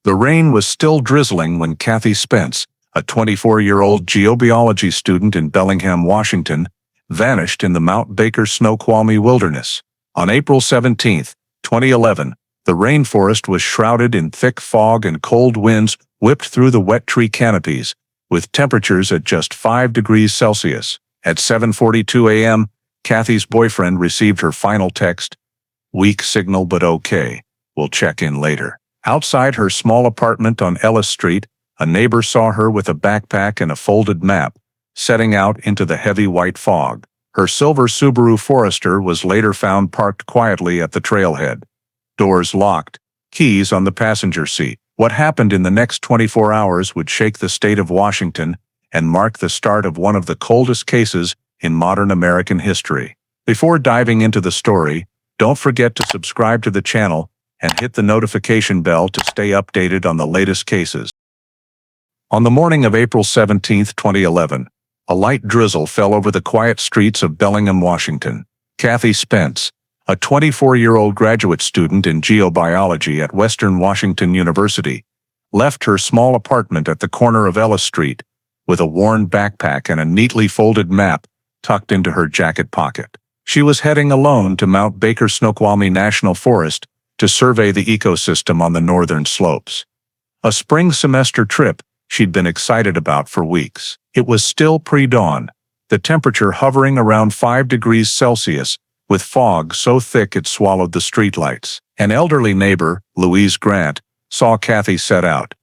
The rain was still drizzling when Kathy Spence, a 24-year-old geobiology student in Bellingham, Washington, vanished in the Mount Baker-Snoqualmie wilderness. On April 17, 2011, the rainforest was shrouded in thick fog and cold winds whipped through the wet tree canopies, with temperatures at just 5 degrees Celsius. At 7:42 a.m., Kathy's boyfriend received her final text, "Weak signal but okay. We'll check in later." Outside her small apartment on Ellis Street, a neighbor saw her with a backpack and a folded map, setting out into the heavy white fog. Her silver Subaru Forester was later found parked quietly at the trailhead. Doors locked, keys on the passenger seat. What happened in the next 24 hours would shake the state of Washington and mark the start of one of the coldest cases in modern American history. Before diving into the story, don't forget to subscribe to the channel and hit the notification bell to stay updated on the latest cases. On the morning of April 17, 2011, a light drizzle fell over the quiet streets of Bellingham, Washington. Kathy Spence, a 24-year-old graduate student in geobiology at Western Washington University, left her small apartment at the corner of Ellis Street with a worn backpack and a neatly folded map tucked into her jacket pocket. She was heading alone to Mount Baker-Snoqualmie National Forest to survey the ecosystem on the northern slopes. A spring semester trip she'd been excited about for weeks. It was still pre-dawn, the temperature hovering around 5 degrees Celsius, with fog so thick it swallowed the streetlights. An elderly neighbor, Louise Grant, saw Kathy set out,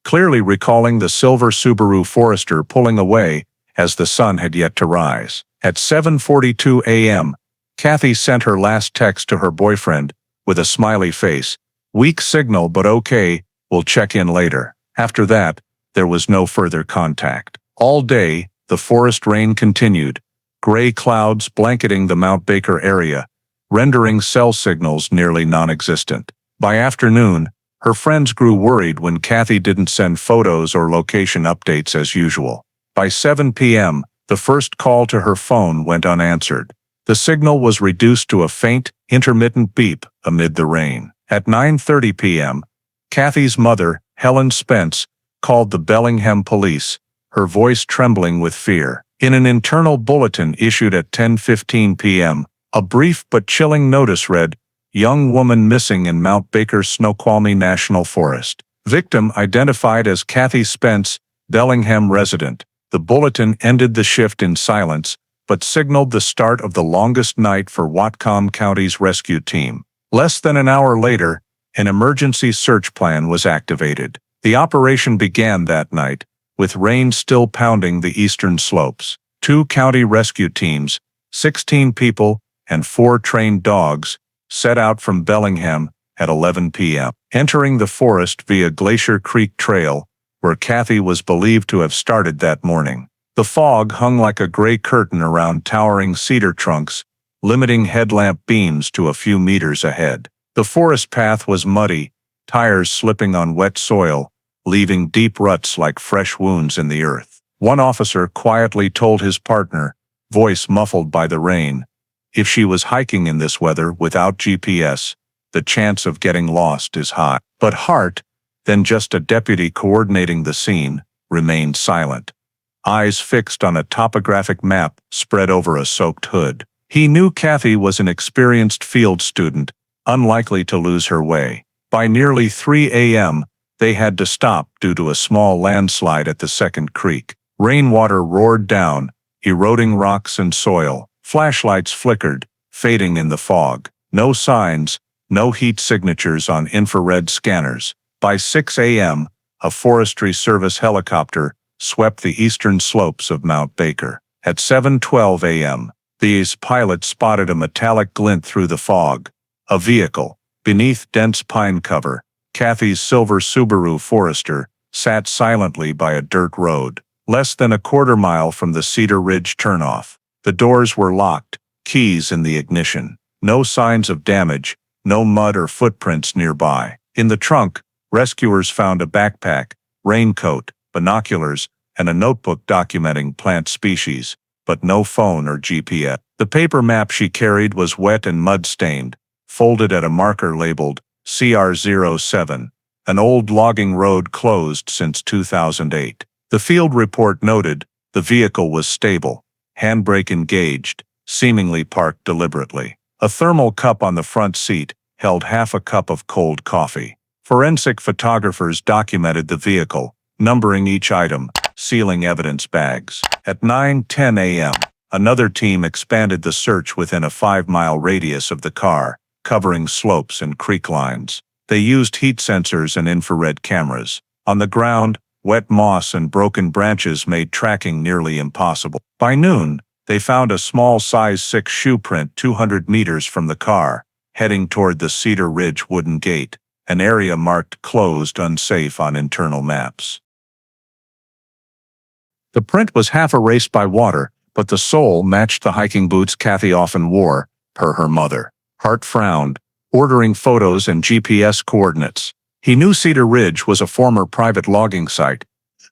clearly recalling the silver Subaru Forester pulling away as the sun had yet to rise. At 7:42 a.m., Kathy sent her last text to her boyfriend with a smiley face, "Weak signal but okay, we'll check in later." After that, there was no further contact. All day, the forest rain continued, gray clouds blanketing the Mount Baker area, rendering cell signals nearly non-existent. By afternoon, her friends grew worried when Kathy didn't send photos or location updates as usual. By 7 p.m., the first call to her phone went unanswered. The signal was reduced to a faint, intermittent beep amid the rain. At 9:30 p.m., Kathy's mother, Helen Spence, called the Bellingham police, her voice trembling with fear. In an internal bulletin issued at 10:15 p.m., a brief but chilling notice read, "Young woman missing in Mount Baker-Snoqualmie National Forest. Victim identified as Kathy Spence, Bellingham resident." The bulletin ended the shift in silence, but signaled the start of the longest night for Whatcom County's rescue team. Less than an hour later, an emergency search plan was activated. The operation began that night, with rain still pounding the eastern slopes. 2 county rescue teams, 16 people, and 4 trained dogs set out from Bellingham at 11 p.m., entering the forest via Glacier Creek Trail, where Kathy was believed to have started that morning. The fog hung like a gray curtain around towering cedar trunks, limiting headlamp beams to a few meters ahead. The forest path was muddy, tires slipping on wet soil, leaving deep ruts like fresh wounds in the earth. One officer quietly told his partner, voice muffled by the rain, "If she was hiking in this weather without GPS, the chance of getting lost is high." But Hart, then just a deputy coordinating the scene, remained silent, eyes fixed on a topographic map spread over a soaked hood. He knew Kathy was an experienced field student, unlikely to lose her way. By nearly 3 a.m., they had to stop due to a small landslide at the second creek. Rainwater roared down, eroding rocks and soil. Flashlights flickered, fading in the fog. No signs, no heat signatures on infrared scanners. By 6 a.m., a Forestry Service helicopter swept the eastern slopes of Mount Baker. At 7:12 a.m., these pilots spotted a metallic glint through the fog. A vehicle, beneath dense pine cover, Kathy's silver Subaru Forester, sat silently by a dirt road, less than a quarter mile from the Cedar Ridge turnoff. The doors were locked, keys in the ignition. No signs of damage, no mud or footprints nearby. In the trunk, rescuers found a backpack, raincoat, binoculars, and a notebook documenting plant species, but no phone or GPS. The paper map she carried was wet and mud-stained, folded at a marker labeled CR07, an old logging road closed since 2008. The field report noted the vehicle was stable, handbrake engaged, seemingly parked deliberately. A thermal cup on the front seat held half a cup of cold coffee. Forensic photographers documented the vehicle, numbering each item, sealing evidence bags. At 9:10 a.m., another team expanded the search within a 5-mile radius of the car, covering slopes and creek lines. They used heat sensors and infrared cameras. On the ground, wet moss and broken branches made tracking nearly impossible. By noon, they found a small size 6 shoe print 200 meters from the car, heading toward the Cedar Ridge wooden gate, an area marked closed unsafe on internal maps. The print was half erased by water, but the sole matched the hiking boots Kathy often wore, per her mother. Hart frowned, ordering photos and GPS coordinates. He knew Cedar Ridge was a former private logging site,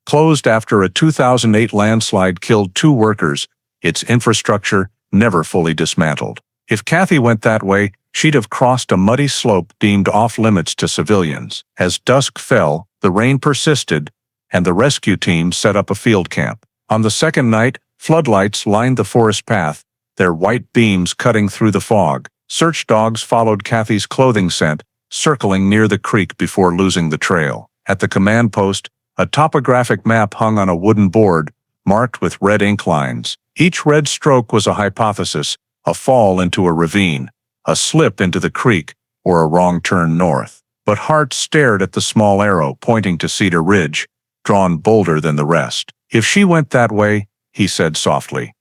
closed after a 2008 landslide killed 2 workers, its infrastructure never fully dismantled. If Kathy went that way, she'd have crossed a muddy slope deemed off-limits to civilians. As dusk fell, the rain persisted, and the rescue team set up a field camp. On the second night, floodlights lined the forest path, their white beams cutting through the fog. Search dogs followed Kathy's clothing scent, circling near the creek before losing the trail. At the command post, a topographic map hung on a wooden board, marked with red ink lines. Each red stroke was a hypothesis, a fall into a ravine, a slip into the creek, or a wrong turn north. But Hart stared at the small arrow pointing to Cedar Ridge, drawn bolder than the rest. If she went that way, he said softly,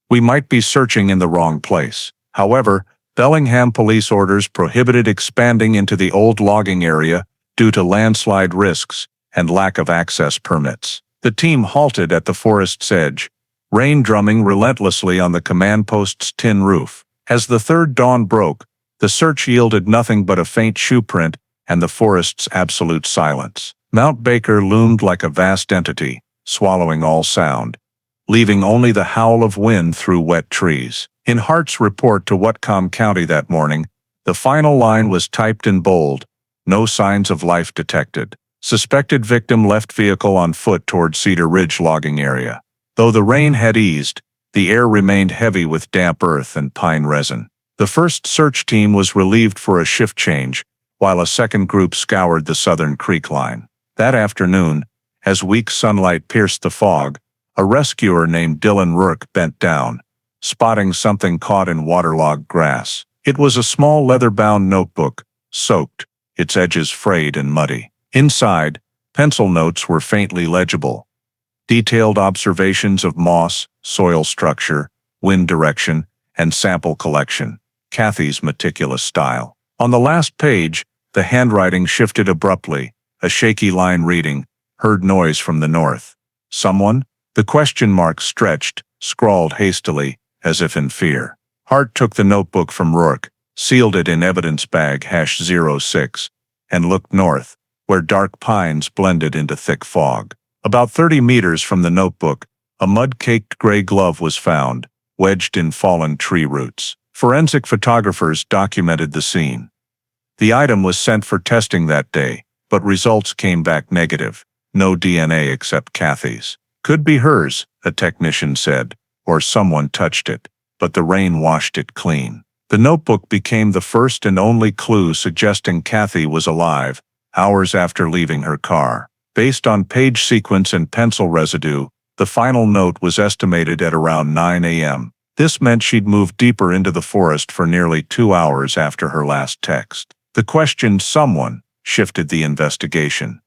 we might be searching in the wrong place. However, Bellingham police orders prohibited expanding into the old logging area due to landslide risks and lack of access permits. The team halted at the forest's edge, rain drumming relentlessly on the command post's tin roof. As the third dawn broke, the search yielded nothing but a faint shoe print and the forest's absolute silence. Mount Baker loomed like a vast entity, swallowing all sound, leaving only the howl of wind through wet trees. In Hart's report to Whatcom County that morning, the final line was typed in bold, no signs of life detected. Suspected victim left vehicle on foot toward Cedar Ridge logging area. Though the rain had eased, the air remained heavy with damp earth and pine resin. The first search team was relieved for a shift change, while a second group scoured the southern creek line. That afternoon, as weak sunlight pierced the fog, a rescuer named Dylan Rourke bent down, spotting something caught in waterlogged grass. It was a small leather-bound notebook, soaked, its edges frayed and muddy. Inside, pencil notes were faintly legible, detailed observations of moss, soil structure, wind direction, and sample collection, Kathy's meticulous style. On the last page, the handwriting shifted abruptly, a shaky line reading, heard noise from the north. Someone? The question mark stretched, scrawled hastily, as if in fear. Hart took the notebook from Rourke, sealed it in evidence bag #06, and looked north, where dark pines blended into thick fog. About 30 meters from the notebook, a mud-caked gray glove was found, wedged in fallen tree roots. Forensic photographers documented the scene. The item was sent for testing that day, but results came back negative. No DNA except Kathy's. Could be hers, a technician said, or someone touched it, but the rain washed it clean. The notebook became the first and only clue suggesting Kathy was alive, hours after leaving her car. Based on page sequence and pencil residue, the final note was estimated at around 9 a.m. This meant she'd moved deeper into the forest for nearly 2 hours after her last text. The question someone shifted the investigation.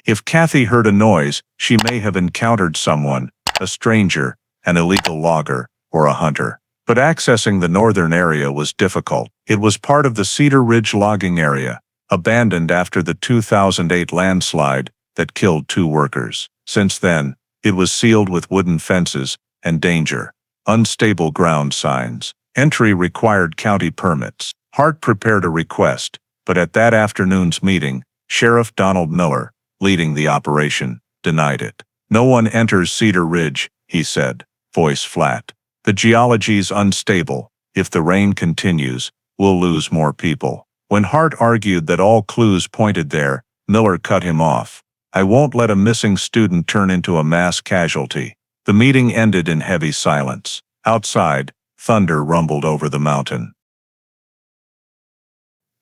If Kathy heard a noise, she may have encountered someone, a stranger, an illegal logger, or a hunter. But accessing the northern area was difficult. It was part of the Cedar Ridge logging area, abandoned after the 2008 landslide that killed 2 workers. Since then, it was sealed with wooden fences and danger, unstable ground signs. Entry required county permits. Hart prepared a request, but at that afternoon's meeting, Sheriff Donald Miller, leading the operation, denied it. No one enters Cedar Ridge, he said, voice flat. The geology's unstable. If the rain continues, we'll lose more people. When Hart argued that all clues pointed there, Miller cut him off. "I won't let a missing student turn into a mass casualty." The meeting ended in heavy silence. Outside, thunder rumbled over the mountain.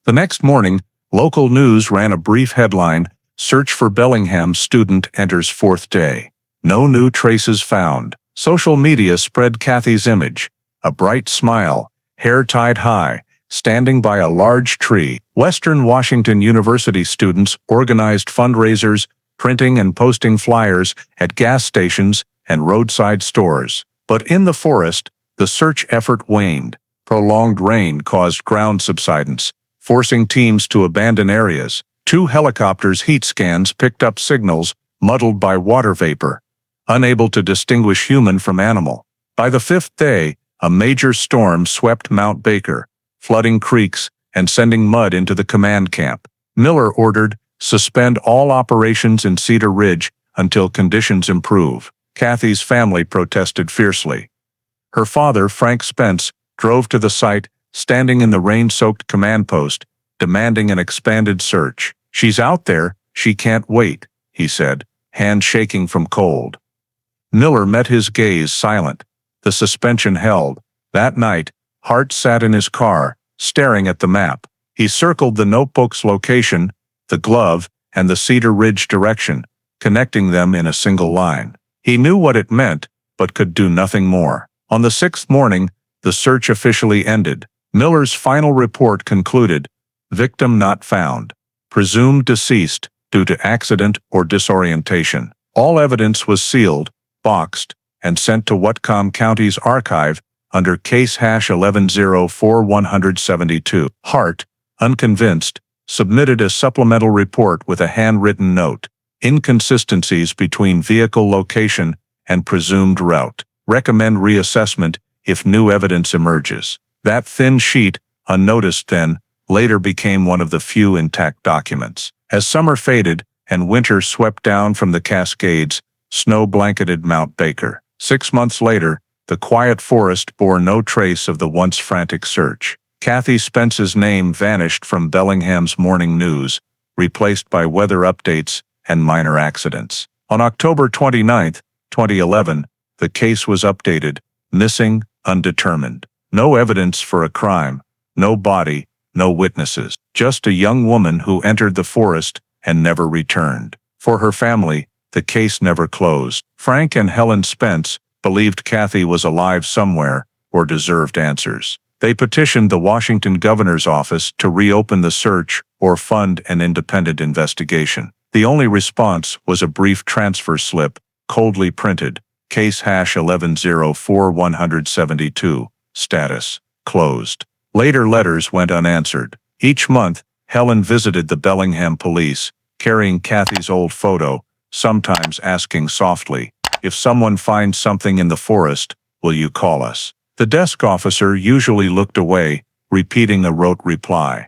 The next morning, local news ran a brief headline: "Search for Bellingham student enters fourth day. No new traces found." Social media spread Kathy's image, a bright smile, hair tied high, standing by a large tree. Western Washington University students organized fundraisers, printing and posting flyers at gas stations and roadside stores. But in the forest, the search effort waned. Prolonged rain caused ground subsidence, forcing teams to abandon areas. 2 helicopters' heat scans picked up signals muddled by water vapor, unable to distinguish human from animal. By the 5th day, a major storm swept Mount Baker, flooding creeks and sending mud into the command camp. Miller ordered, "Suspend all operations in Cedar Ridge until conditions improve." Kathy's family protested fiercely. Her father, Frank Spence, drove to the site, standing in the rain-soaked command post, demanding an expanded search. "She's out there, she can't wait," he said, hands shaking from cold. Miller met his gaze silent. The suspension held. That night, Hart sat in his car, staring at the map. He circled the notebook's location, the glove, and the Cedar Ridge direction, connecting them in a single line. He knew what it meant, but could do nothing more. On the 6th morning, the search officially ended. Miller's final report concluded: "Victim not found. Presumed deceased due to accident or disorientation." All evidence was sealed, boxed, and sent to Whatcom County's archive under case #1104-172. Hart, unconvinced, submitted a supplemental report with a handwritten note: "Inconsistencies between vehicle location and presumed route. Recommend reassessment if new evidence emerges." That thin sheet, unnoticed then, later became one of the few intact documents. As summer faded and winter swept down from the Cascades, snow blanketed Mount Baker. 6 months later, the quiet forest bore no trace of the once frantic search. Kathy Spence's name vanished from Bellingham's morning news, replaced by weather updates and minor accidents. On October 29, 2011, the case was updated: "Missing, undetermined. No evidence for a crime, no body, no witnesses. Just a young woman who entered the forest and never returned." For her family, the case never closed. Frank and Helen Spence believed Kathy was alive somewhere or deserved answers. They petitioned the Washington governor's office to reopen the search or fund an independent investigation. The only response was a brief transfer slip, coldly printed: "Case #1104-172, status, closed." Later letters went unanswered. Each month, Helen visited the Bellingham police, carrying Kathy's old photo, sometimes asking softly, "If someone finds something in the forest, will you call us?" The desk officer usually looked away, repeating a rote reply.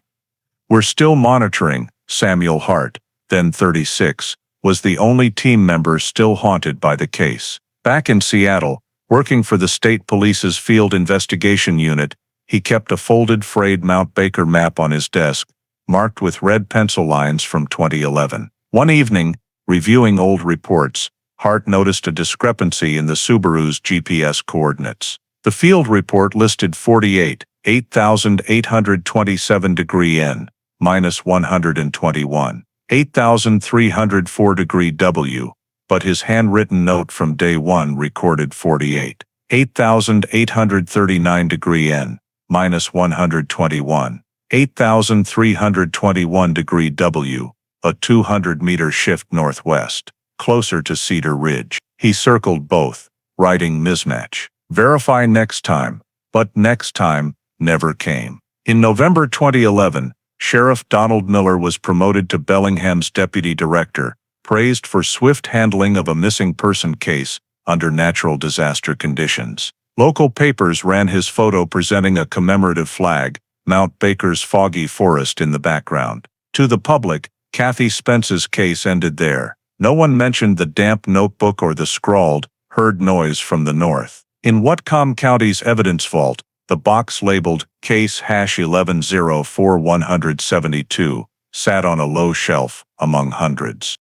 "We're still monitoring." Samuel Hart, then 36, was the only team member still haunted by the case. Back in Seattle, working for the state police's field investigation unit, he kept a folded frayed Mount Baker map on his desk, marked with red pencil lines from 2011. One evening, reviewing old reports, Hart noticed a discrepancy in the Subaru's GPS coordinates. The field report listed 48, 8,827 degree N, minus 121, 8,304 degree W, but his handwritten note from day 1 recorded 48, 8,839 degree N, minus 121, 8,321 degree W, a 200-meter shift northwest, closer to Cedar Ridge. He circled both, writing mismatch. Verify next time, but next time never came. In November 2011, Sheriff Donald Miller was promoted to Bellingham's deputy director, praised for swift handling of a missing person case under natural disaster conditions. Local papers ran his photo presenting a commemorative flag, Mount Baker's foggy forest in the background. To the public, Kathy Spence's case ended there. No one mentioned the damp notebook or the scrawled, "Heard noise from the north." In Whatcom County's evidence vault, the box labeled Case #1104-172 sat on a low shelf among hundreds.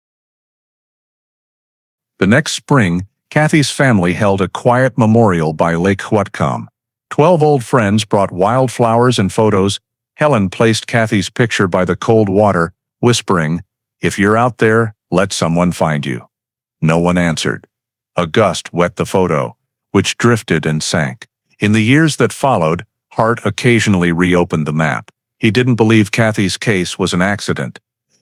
The next spring, Kathy's family held a quiet memorial by Lake Whatcom. 12 old friends brought wildflowers and photos. Helen placed Kathy's picture by the cold water, whispering, "If you're out there, let someone find you." No one answered. A gust wet the photo, which drifted and sank. In the years that followed, Hart occasionally reopened the map. He didn't believe Kathy's case was an accident.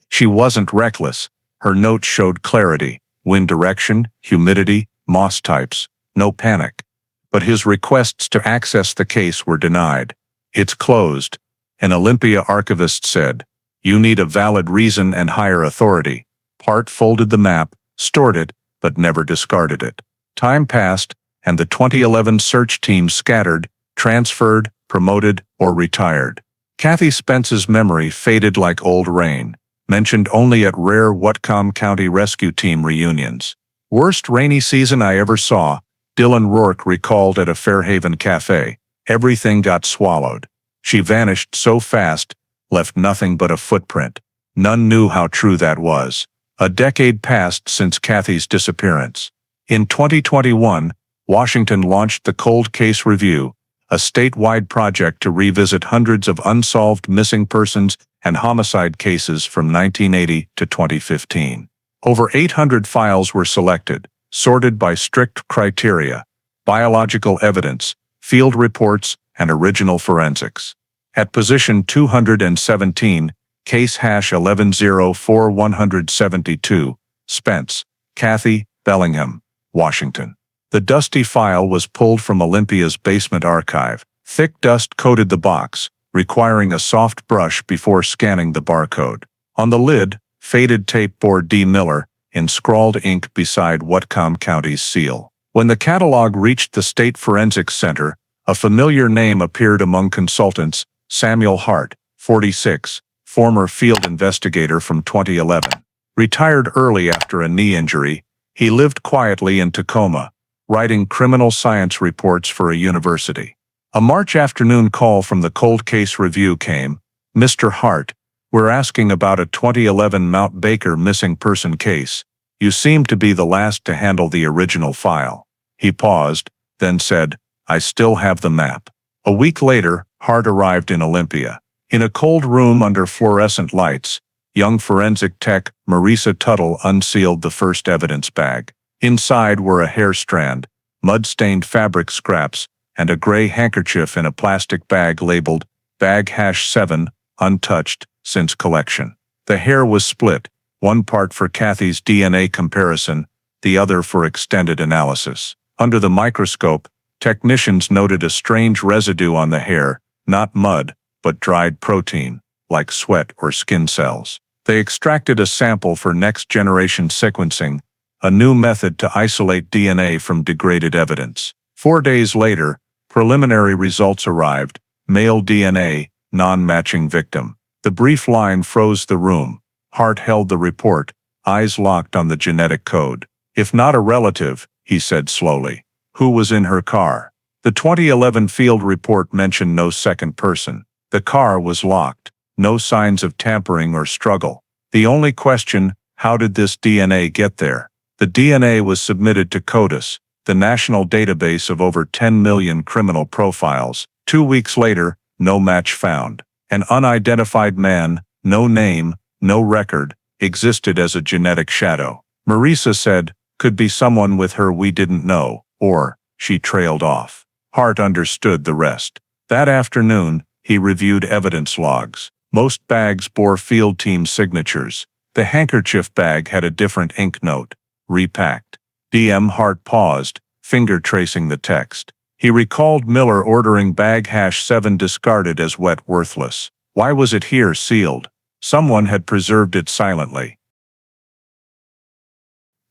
She wasn't reckless. Her notes showed clarity, wind direction, humidity, moss types, no panic. But his requests to access the case were denied. "It's closed," an Olympia archivist said. "You need a valid reason and higher authority." Hart folded the map, stored it, but never discarded it. Time passed, and the 2011 search team scattered, transferred, promoted, or retired. Kathy Spence's memory faded like old rain, mentioned only at rare Whatcom County Rescue Team reunions. "Worst rainy season I ever saw," Dylan Rourke recalled at a Fairhaven cafe. "Everything got swallowed. She vanished so fast, left nothing but a footprint." None knew how true that was. A decade passed since Kathy's disappearance. In 2021, Washington launched the Cold Case Review, a statewide project to revisit hundreds of unsolved missing persons and homicide cases from 1980 to 2015. Over 800 files were selected, sorted by strict criteria: biological evidence, field reports, and original forensics. At position 217, case hash 1104-172, Spence, Kathy, Bellingham, Washington. The dusty file was pulled from Olympia's basement archive. Thick dust coated the box, requiring a soft brush before scanning the barcode. On the lid, faded tape bore D. Miller, in scrawled ink beside Whatcom County's seal. When the catalog reached the State Forensics Center, a familiar name appeared among consultants: Samuel Hart, 46, former field investigator from 2011. Retired early after a knee injury, he lived quietly in Tacoma, writing criminal science reports for a university. A March afternoon call from the Cold Case Review came. "Mr. Hart, we're asking about a 2011 Mount Baker missing person case. You seem to be the last to handle the original file." He paused, then said, "I still have the map." A week later, Hart arrived in Olympia. In a cold room under fluorescent lights, young forensic tech Marisa Tuttle unsealed the first evidence bag. Inside were a hair strand, mud-stained fabric scraps, and a gray handkerchief in a plastic bag labeled Bag Hash 7, untouched, since collection. The hair was split, one part for Kathy's DNA comparison, the other for extended analysis. Under the microscope, technicians noted a strange residue on the hair, not mud, but dried protein, like sweat or skin cells. They extracted a sample for next-generation sequencing, a new method to isolate DNA from degraded evidence. 4 days later, preliminary results arrived: male DNA, non-matching victim. The brief line froze the room. Hart held the report, eyes locked on the genetic code. "If not a relative," he said slowly, "who was in her car?" The 2011 field report mentioned no second person. The car was locked, no signs of tampering or struggle. The only question: how did this DNA get there? The DNA was submitted to CODIS, the national database of over 10 million criminal profiles. 2 weeks later, no match found. An unidentified man, no name, no record, existed as a genetic shadow. Marisa said, "Could be someone with her we didn't know," or, "She trailed off." Hart understood the rest. That afternoon, he reviewed evidence logs. Most bags bore field team signatures. The handkerchief bag had a different ink note. "Repacked." DM Hart paused, finger tracing the text. He recalled Miller ordering Bag Hash 7 discarded as wet worthless. Why was it here sealed? Someone had preserved it silently.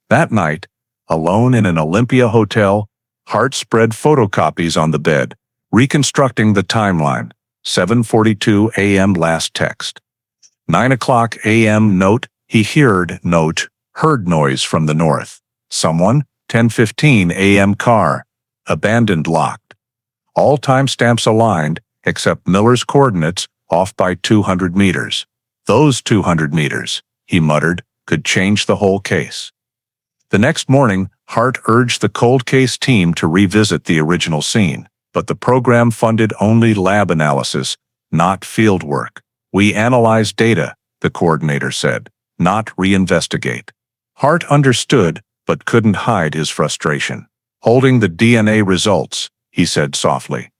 That night, alone in an Olympia hotel, Hart spread photocopies on the bed, reconstructing the timeline. 7:42 a.m. last text. 9 a.m. note, he heard heard noise from the north. Someone, 10:15 a.m. car, abandoned locked. All timestamps aligned, except Miller's coordinates, off by 200 meters. Those 200 meters, he muttered, could change the whole case. The next morning, Hart urged the cold case team to revisit the original scene, but the program funded only lab analysis, not field work. We analyze data, the coordinator said, not reinvestigate. Hart understood, but couldn't hide his frustration. Holding the DNA results, he said softly.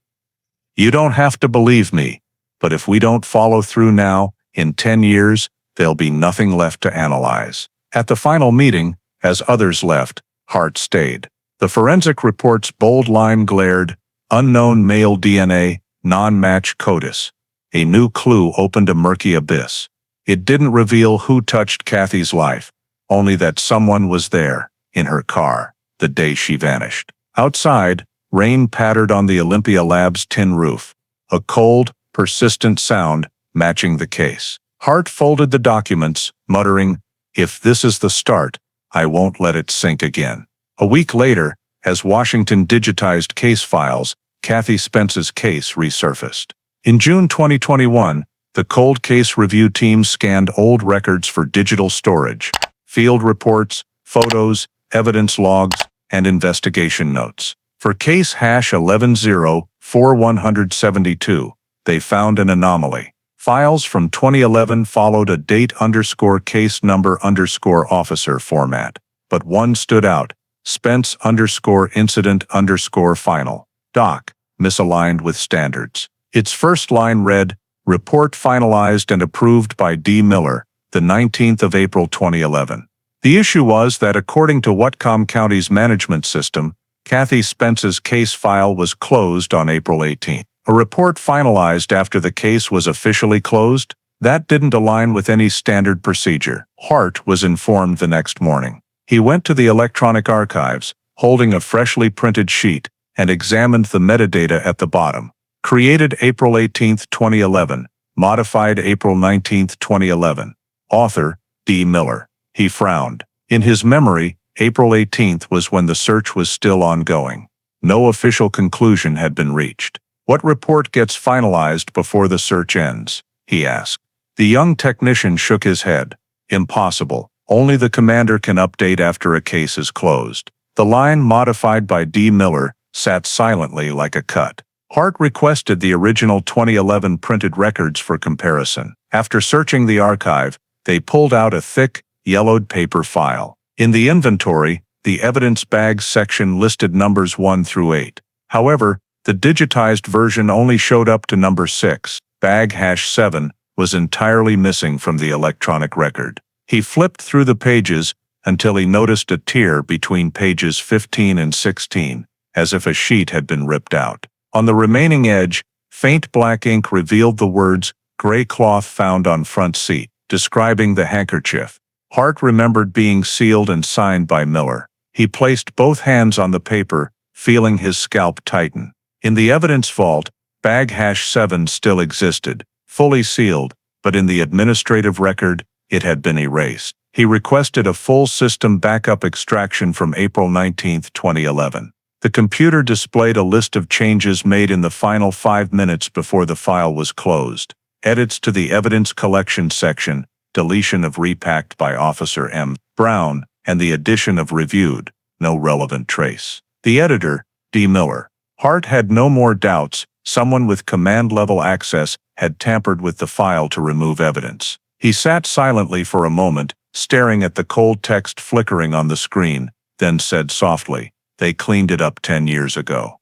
You don't have to believe me, but if we don't follow through now, in 10 years, there'll be nothing left to analyze. At the final meeting, as others left, Hart stayed. The forensic report's bold line glared, unknown male DNA, non-match CODIS. A new clue opened a murky abyss. It didn't reveal who touched Kathy's life, only that someone was there, in her car, the day she vanished. Outside, rain pattered on the Olympia Lab's tin roof, a cold, persistent sound matching the case. Hart folded the documents, muttering, "If this is the start, I won't let it sink again." A week later, as Washington digitized case files, Kathy Spence's case resurfaced. In June 2021, the cold case review team scanned old records for digital storage, field reports, photos, evidence logs, and investigation notes. For case #1104-172, they found an anomaly. Files from 2011 followed a date_case number_officer format, but one stood out: Spence_incident_final. Doc, misaligned with standards. Its first line read, "Report finalized and approved by D. Miller, the 19th of April 2011. The issue was that according to Whatcom County's management system, Kathy Spence's case file was closed on April 18th. A report finalized after the case was officially closed? That didn't align with any standard procedure. Hart was informed the next morning. He went to the electronic archives, holding a freshly printed sheet, and examined the metadata at the bottom. Created April 18, 2011. Modified April 19, 2011. Author, D. Miller. He frowned. In his memory, April 18th was when the search was still ongoing. No official conclusion had been reached. What report gets finalized before the search ends? He asked. The young technician shook his head. Impossible. Only the commander can update after a case is closed. The line modified by D. Miller sat silently like a cut. Hart requested the original 2011 printed records for comparison. After searching the archive, they pulled out a thick, yellowed paper file. In the inventory, the evidence bags section listed numbers 1 through 8. However, the digitized version only showed up to number 6. Bag #7 was entirely missing from the electronic record. He flipped through the pages until he noticed a tear between pages 15 and 16, as if a sheet had been ripped out. On the remaining edge, faint black ink revealed the words, "Gray cloth found on front seat," describing the handkerchief. Hart remembered being sealed and signed by Miller. He placed both hands on the paper, feeling his scalp tighten. In the evidence vault, bag #7 still existed, fully sealed, but in the administrative record, it had been erased. He requested a full system backup extraction from April 19, 2011. The computer displayed a list of changes made in the final 5 minutes before the file was closed. Edits to the evidence collection section, deletion of repacked by Officer M. Brown, and the addition of reviewed, no relevant trace. The editor, D. Miller. Hart had no more doubts. Someone with command-level access had tampered with the file to remove evidence. He sat silently for a moment, staring at the cold text flickering on the screen, then said softly, "They cleaned it up 10 years ago."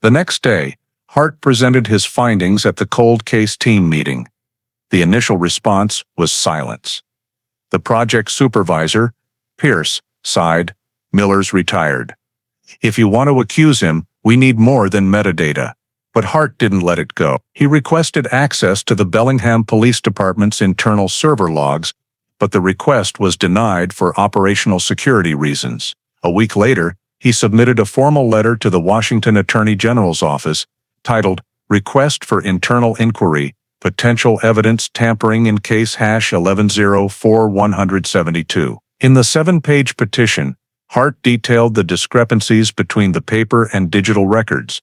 The next day, Hart presented his findings at the cold case team meeting. The initial response was silence. The project supervisor, Pierce, sighed. "Miller's retired. If you want to accuse him, we need more than metadata." But Hart didn't let it go. He requested access to the Bellingham Police Department's internal server logs, but the request was denied for operational security reasons. A week later, he submitted a formal letter to the Washington Attorney General's office, titled, "Request for Internal Inquiry, Potential Evidence Tampering in Case #1104-172. In the 7-page petition, Hart detailed the discrepancies between the paper and digital records.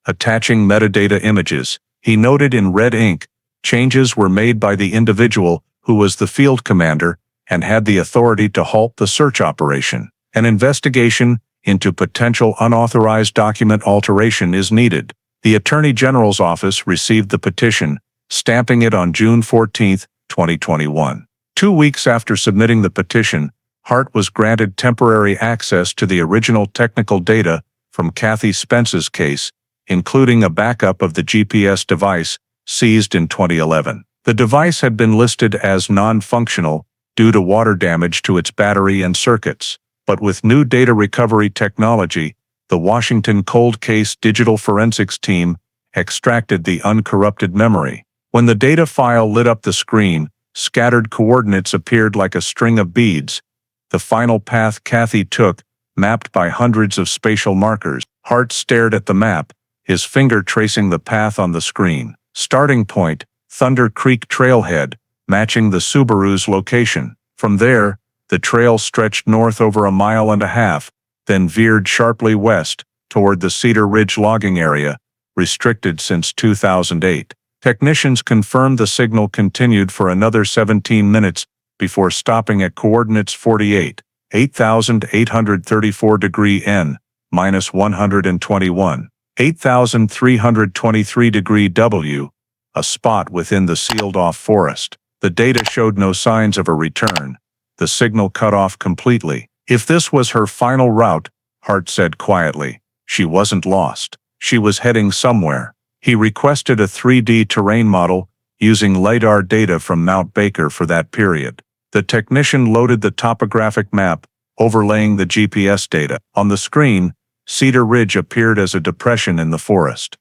Attaching metadata images, he noted in red ink, Changes were made by the individual who was the field commander and had the authority to halt the search operation. An investigation into potential unauthorized document alteration is needed. The Attorney General's office received the petition, stamping it on June 14, 2021. 2 weeks after submitting the petition, Hart was granted temporary access to the original technical data from Kathy Spence's case, including a backup of the GPS device seized in 2011. The device had been listed as non-functional due to water damage to its battery and circuits, but with new data recovery technology, the Washington Cold Case Digital Forensics team extracted the uncorrupted memory. When the data file lit up the screen, scattered coordinates appeared like a string of beads. The final path Kathy took, mapped by hundreds of spatial markers. Hart stared at the map, his finger tracing the path on the screen. Starting point, Thunder Creek Trailhead, matching the Subaru's location. From there, the trail stretched north over 1.5 miles, then veered sharply west, toward the Cedar Ridge logging area, restricted since 2008. Technicians confirmed the signal continued for another 17 minutes before stopping at coordinates 48, 8,834 degree N, minus 121, 8,323 degree W, a spot within the sealed-off forest. The data showed no signs of a return. The signal cut off completely. If this was her final route, Hart said quietly, she wasn't lost. She was heading somewhere. He requested a 3D terrain model using LiDAR data from Mount Baker for that period. The technician loaded the topographic map, overlaying the GPS data. On the screen, Cedar Ridge appeared as a depression in the forest.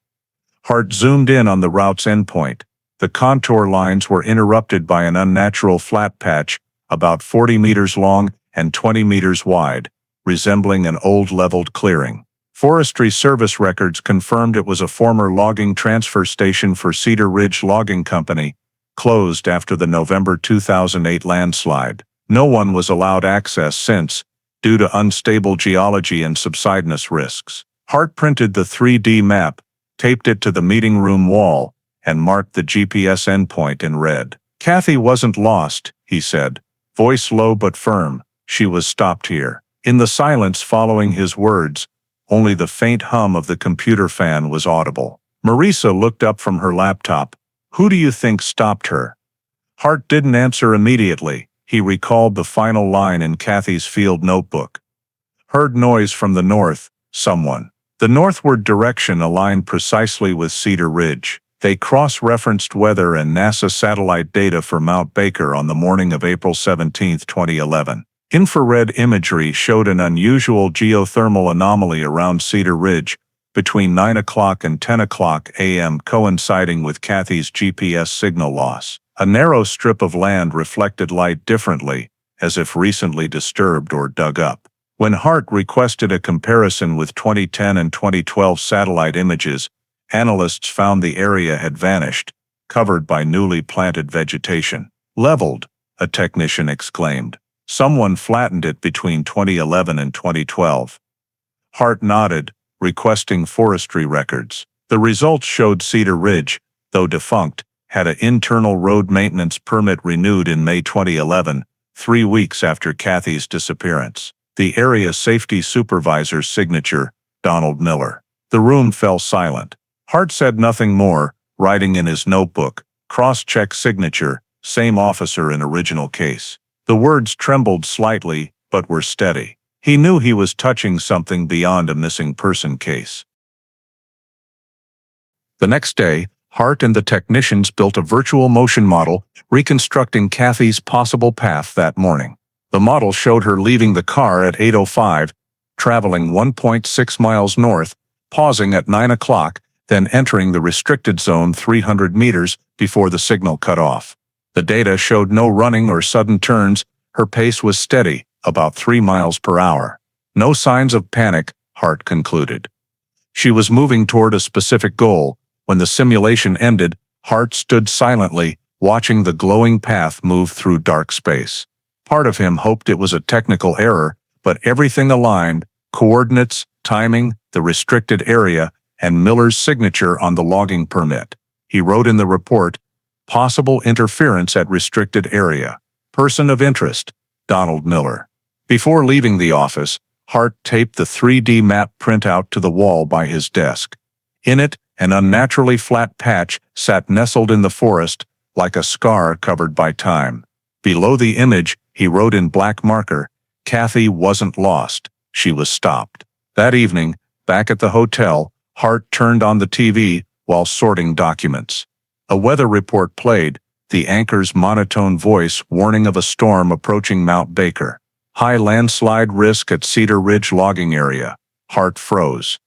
Hart zoomed in on the route's endpoint. The contour lines were interrupted by an unnatural flat patch, about 40 meters long and 20 meters wide, resembling an old leveled clearing. Forestry Service records confirmed it was a former logging transfer station for Cedar Ridge Logging Company, closed after the November 2008 landslide. No one was allowed access since, due to unstable geology and subsidence risks. Hart printed the 3D map, taped it to the meeting room wall, and marked the GPS endpoint in red. Kathy wasn't lost, he said, voice low but firm. She was stopped here. In the silence following his words, only the faint hum of the computer fan was audible. Marisa looked up from her laptop. Who do you think stopped her? Hart didn't answer immediately. He recalled the final line in Kathy's field notebook. Heard noise from the north, someone. The northward direction aligned precisely with Cedar Ridge. They cross-referenced weather and NASA satellite data for Mount Baker on the morning of April 17, 2011. Infrared imagery showed an unusual geothermal anomaly around Cedar Ridge between 9 o'clock and 10 o'clock a.m., coinciding with Kathy's GPS signal loss. A narrow strip of land reflected light differently, as if recently disturbed or dug up. When Hart requested a comparison with 2010 and 2012 satellite images, analysts found the area had vanished, covered by newly planted vegetation. Leveled, a technician exclaimed. Someone flattened it between 2011 and 2012. Hart nodded, requesting forestry records. The results showed Cedar Ridge, though defunct, had an internal road maintenance permit renewed in May 2011, 3 weeks after Kathy's disappearance. The area safety supervisor's signature, Donald Miller. The room fell silent. Hart said nothing more, writing in his notebook, cross-check signature, same officer in original case. The words trembled slightly, but were steady. He knew he was touching something beyond a missing person case. The next day, Hart and the technicians built a virtual motion model, reconstructing Kathy's possible path that morning. The model showed her leaving the car at 8:05, traveling 1.6 miles north, pausing at 9 o'clock, then entering the restricted zone 300 meters before the signal cut off. The data showed no running or sudden turns. Her pace was steady, about 3 miles per hour. No signs of panic, Hart concluded. She was moving toward a specific goal. When the simulation ended, Hart stood silently, watching the glowing path move through dark space. Part of him hoped it was a technical error, but everything aligned: coordinates, timing, the restricted area, and Miller's signature on the logging permit. He wrote in the report, Possible interference at restricted area. Person of interest, Donald Miller. Before leaving the office, Hart taped the 3D map printout to the wall by his desk. In it, an unnaturally flat patch sat nestled in the forest, like a scar covered by time. Below the image, he wrote in black marker, "Kathy wasn't lost, she was stopped." That evening, back at the hotel, Hart turned on the TV while sorting documents. A weather report played, the anchor's monotone voice warning of a storm approaching Mount Baker. High landslide risk at Cedar Ridge logging area. Hart froze.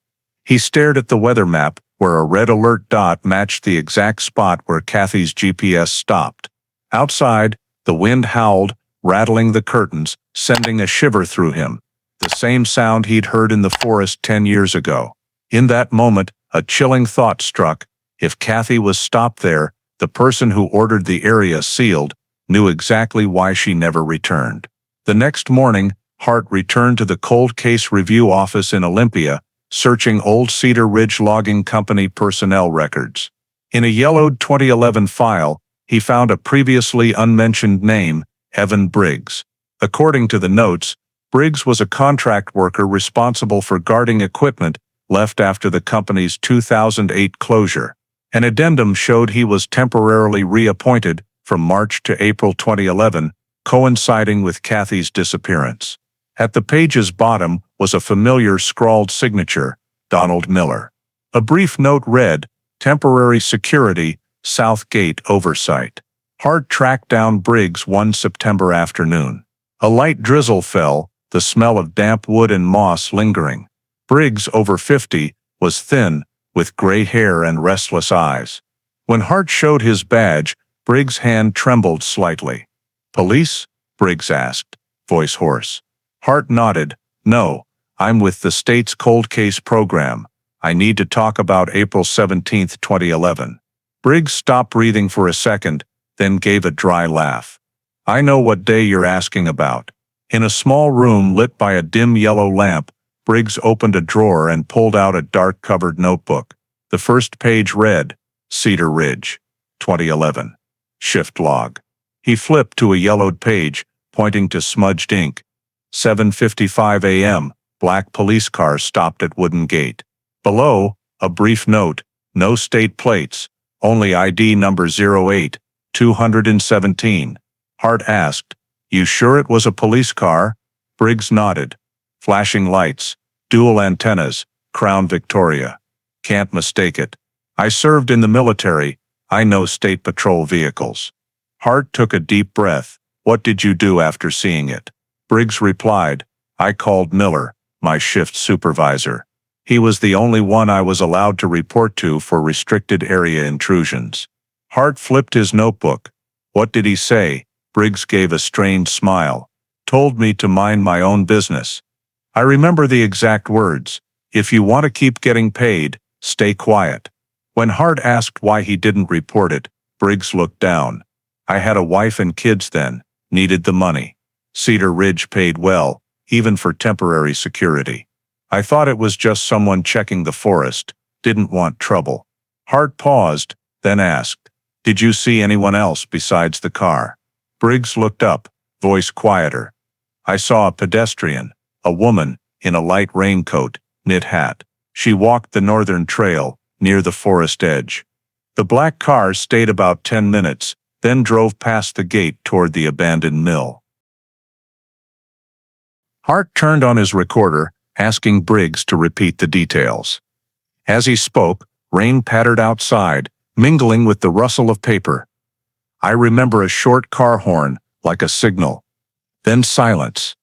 He stared at the weather map, where a red alert dot matched the exact spot where Kathy's GPS stopped. Outside, the wind howled, rattling the curtains, sending a shiver through him. The same sound he'd heard in the forest 10 years ago. In that moment, a chilling thought struck. If Kathy was stopped there, the person who ordered the area sealed knew exactly why she never returned. The next morning, Hart returned to the cold case review office in Olympia, searching old Cedar Ridge Logging Company personnel records. In a yellowed 2011 file, he found a previously unmentioned name, Evan Briggs. According to the notes, Briggs was a contract worker responsible for guarding equipment left after the company's 2008 closure. An addendum showed he was temporarily reappointed from March to April 2011, coinciding with Kathy's disappearance. At the page's bottom was a familiar scrawled signature, Donald Miller. A brief note read, "Temporary security, South Gate oversight." Hart tracked down Briggs one September afternoon. A light drizzle fell, the smell of damp wood and moss lingering. Briggs, over 50, was thin, with gray hair and restless eyes. When Hart showed his badge, Briggs' hand trembled slightly. "Police?" Briggs asked, voice hoarse. Hart nodded. "No, I'm with the state's cold case program. I need to talk about April 17, 2011. Briggs stopped breathing for a second, then gave a dry laugh. "I know what day you're asking about." In a small room lit by a dim yellow lamp, Briggs opened a drawer and pulled out a dark-covered notebook. The first page read, "Cedar Ridge, 2011. Shift log." He flipped to a yellowed page, pointing to smudged ink. 7:55 a.m., black police car stopped at wooden gate. Below, a brief note, no state plates, only ID number 08-217. Hart asked, "You sure it was a police car?" Briggs nodded. "Flashing lights, dual antennas, Crown Victoria. Can't mistake it. I served in the military, I know state patrol vehicles." Hart took a deep breath. "What did you do after seeing it?" Briggs replied, "I called Miller, my shift supervisor. He was the only one I was allowed to report to for restricted area intrusions." Hart flipped his notebook. "What did he say?" Briggs gave a strained smile. "Told me to mind my own business. I remember the exact words. If you want to keep getting paid, stay quiet." When Hart asked why he didn't report it, Briggs looked down. "I had a wife and kids then, needed the money. Cedar Ridge paid well, even for temporary security. I thought it was just someone checking the forest, didn't want trouble." Hart paused, then asked, "Did you see anyone else besides the car?" Briggs looked up, voice quieter. "I saw a pedestrian, a woman, in a light raincoat, knit hat. She walked the northern trail, near the forest edge. The black car stayed about 10 minutes, then drove past the gate toward the abandoned mill." Hart turned on his recorder, asking Briggs to repeat the details. As he spoke, rain pattered outside, mingling with the rustle of paper. "I remember a short car horn, like a signal. Then silence.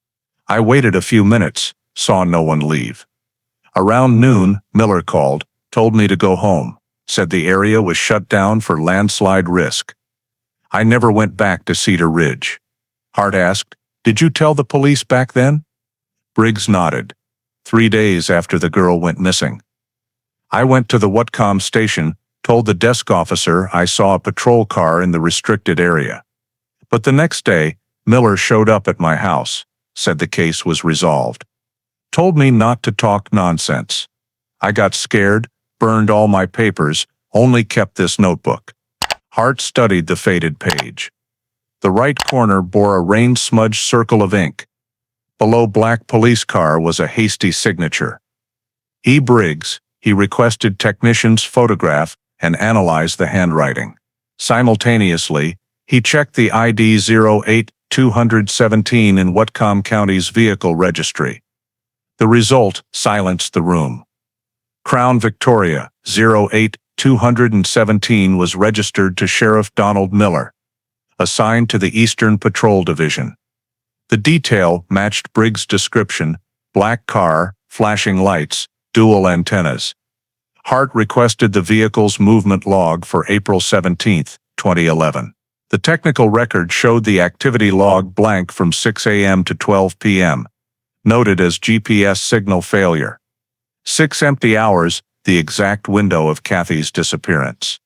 I waited a few minutes, saw no one leave. Around noon, Miller called, told me to go home, said the area was shut down for landslide risk. I never went back to Cedar Ridge." Hart asked, "Did you tell the police back then?" Briggs nodded. 3 days after the girl went missing. I went to the Whatcom station, told the desk officer I saw a patrol car in the restricted area. But the next day, Miller showed up at my house, said the case was resolved. Told me not to talk nonsense. I got scared, burned all my papers, only kept this notebook. Hart studied the faded page. The right corner bore a rain-smudged circle of ink. Below black police car was a hasty signature. E. Briggs. He requested technicians photograph and analyze the handwriting. Simultaneously, he checked the ID 08217 in Whatcom County's vehicle registry. The result silenced the room. Crown Victoria 08217 was registered to Sheriff Donald Miller, assigned to the Eastern Patrol Division. The detail matched Briggs' description: black car, flashing lights, dual antennas. Hart requested the vehicle's movement log for April 17, 2011. The technical record showed the activity log blank from 6 a.m. to 12 p.m., noted as GPS signal failure. 6 empty hours, the exact window of Kathy's disappearance.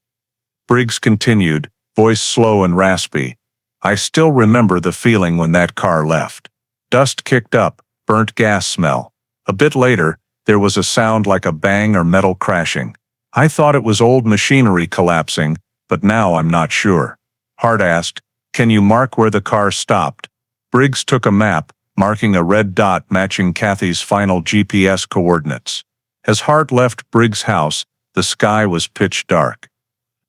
Briggs continued, voice slow and raspy. I still remember the feeling when that car left. Dust kicked up, burnt gas smell. A bit later, there was a sound like a bang or metal crashing. I thought it was old machinery collapsing, but now I'm not sure. Hart asked, can you mark where the car stopped? Briggs took a map, marking a red dot matching Kathy's final GPS coordinates. As Hart left Briggs' house, the sky was pitch dark.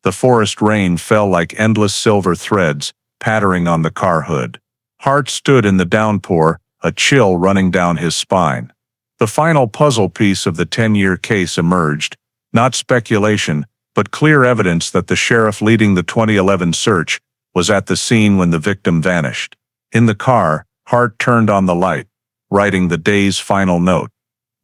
The forest rain fell like endless silver threads, pattering on the car hood. Hart stood in the downpour, a chill running down his spine. The final puzzle piece of the 10-year case emerged, not speculation, but clear evidence that the sheriff leading the 2011 search was at the scene when the victim vanished. In the car, Hart turned on the light, writing the day's final note.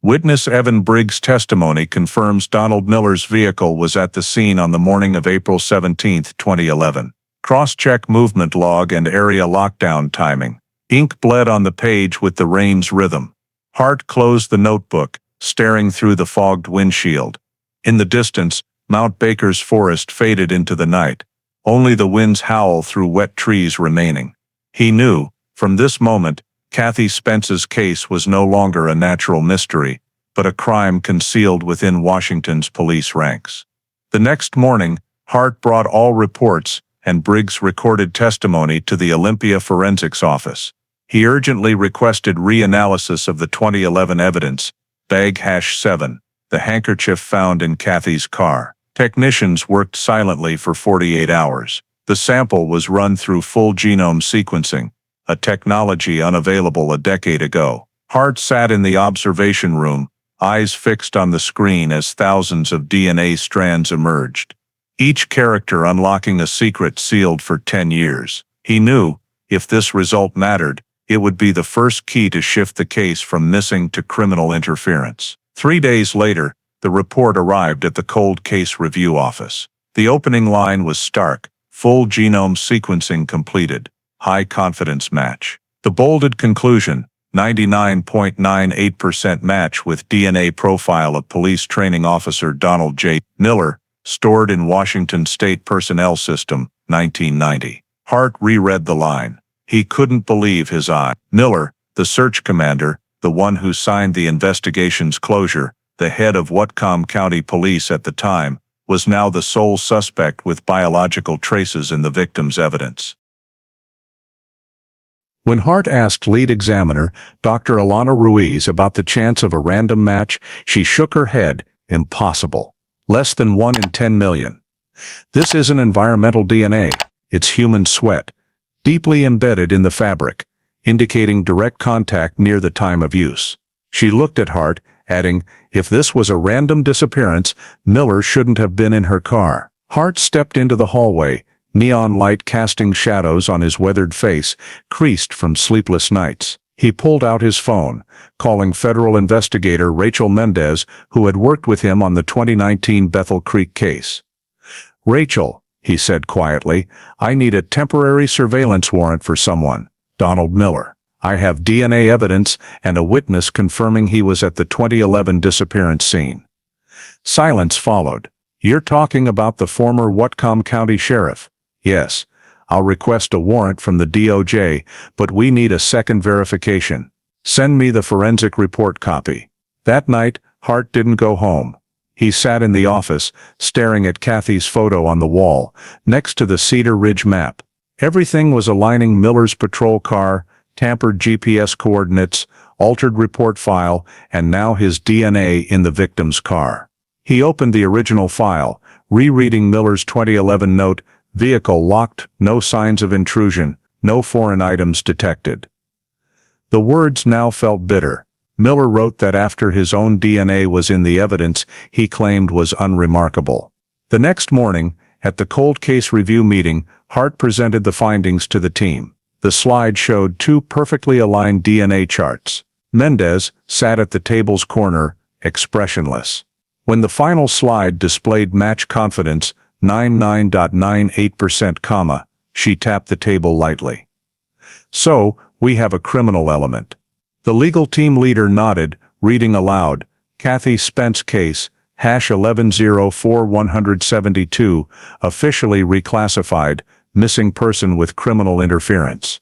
Witness Evan Briggs' testimony confirms Donald Miller's vehicle was at the scene on the morning of April 17, 2011. Cross-check movement log and area lockdown timing. Ink bled on the page with the rain's rhythm. Hart closed the notebook, staring through the fogged windshield. In the distance, Mount Baker's forest faded into the night, only the wind's howl through wet trees remaining. He knew, from this moment, Kathy Spence's case was no longer a natural mystery, but a crime concealed within Washington's police ranks. The next morning, Hart brought all reports and Briggs' recorded testimony to the Olympia Forensics Office. He urgently requested reanalysis of the 2011 evidence, bag #7, the handkerchief found in Kathy's car. Technicians worked silently for 48 hours. The sample was run through full genome sequencing, a technology unavailable a decade ago. Hart sat in the observation room, eyes fixed on the screen as thousands of DNA strands emerged, each character unlocking a secret sealed for 10 years. He knew, if this result mattered, it would be the first key to shift the case from missing to criminal interference. 3 days later, the report arrived at the Cold Case Review Office. The opening line was stark: full genome sequencing completed, high confidence match. The bolded conclusion: 99.98% match with DNA profile of police training officer Donald J. Miller, stored in Washington State Personnel System, 1990. Hart reread the line. He couldn't believe his eyes. Miller, the search commander, the one who signed the investigation's closure, the head of Whatcom County Police at the time, was now the sole suspect with biological traces in the victim's evidence. When Hart asked lead examiner, Dr. Alana Ruiz, about the chance of a random match, she shook her head. Impossible. Less than 1 in 10 million. This isn't environmental DNA, it's human sweat, deeply embedded in the fabric, indicating direct contact near the time of use. She looked at Hart, adding, if this was a random disappearance, Miller shouldn't have been in her car. Hart stepped into the hallway, neon light casting shadows on his weathered face, creased from sleepless nights. He pulled out his phone, calling federal investigator Rachel Mendez, who had worked with him on the 2019 Bethel Creek case. Rachel, he said quietly, I need a temporary surveillance warrant for someone, Donald Miller. I have DNA evidence and a witness confirming he was at the 2011 disappearance scene. Silence followed. You're talking about the former Whatcom County Sheriff? Yes. I'll request a warrant from the DOJ, but we need a second verification. Send me the forensic report copy. That night, Hart didn't go home. He sat in the office, staring at Kathy's photo on the wall, next to the Cedar Ridge map. Everything was aligning: Miller's patrol car, tampered GPS coordinates, altered report file, and now his DNA in the victim's car. He opened the original file, rereading Miller's 2011 note: vehicle locked, no signs of intrusion, no foreign items detected. The words now felt bitter. Miller wrote that after his own DNA was in the evidence he claimed was unremarkable. The next morning, at the cold case review meeting, Hart presented the findings to the team. The slide showed two perfectly aligned DNA charts. Mendez sat at the table's corner, expressionless. When the final slide displayed match confidence 99.98%, she tapped the table lightly. "So, we have a criminal element." The legal team leader nodded, reading aloud: Kathy Spence case, #1104-172, officially reclassified, missing person with criminal interference.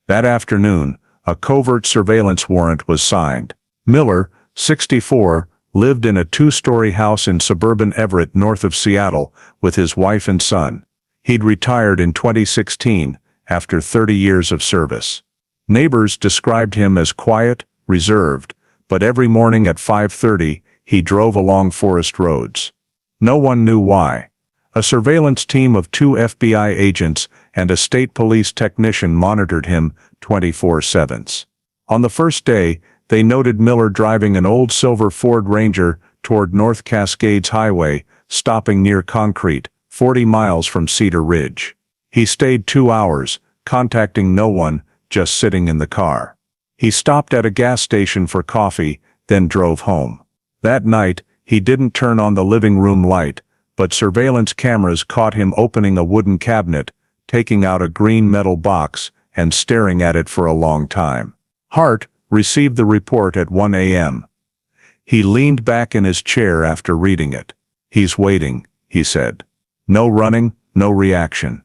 That afternoon, a covert surveillance warrant was signed. Miller, 64, lived in a two-story house in suburban Everett north of Seattle with his wife and son. He'd retired in 2016 after 30 years of service. Neighbors described him as quiet, reserved, but every morning at 5:30, he drove along forest roads. No one knew why. A surveillance team of 2 FBI agents and a state police technician monitored him 24/7. On the first day, they noted Miller driving an old silver Ford Ranger toward North Cascades Highway, stopping near Concrete, 40 miles from Cedar Ridge. He stayed 2 hours, contacting no one, just sitting in the car. He stopped at a gas station for coffee, then drove home. That night, he didn't turn on the living room light, but surveillance cameras caught him opening a wooden cabinet, taking out a green metal box, and staring at it for a long time. Hart received the report at 1 a.m. He leaned back in his chair after reading it. "He's waiting," he said. "No running, no reaction.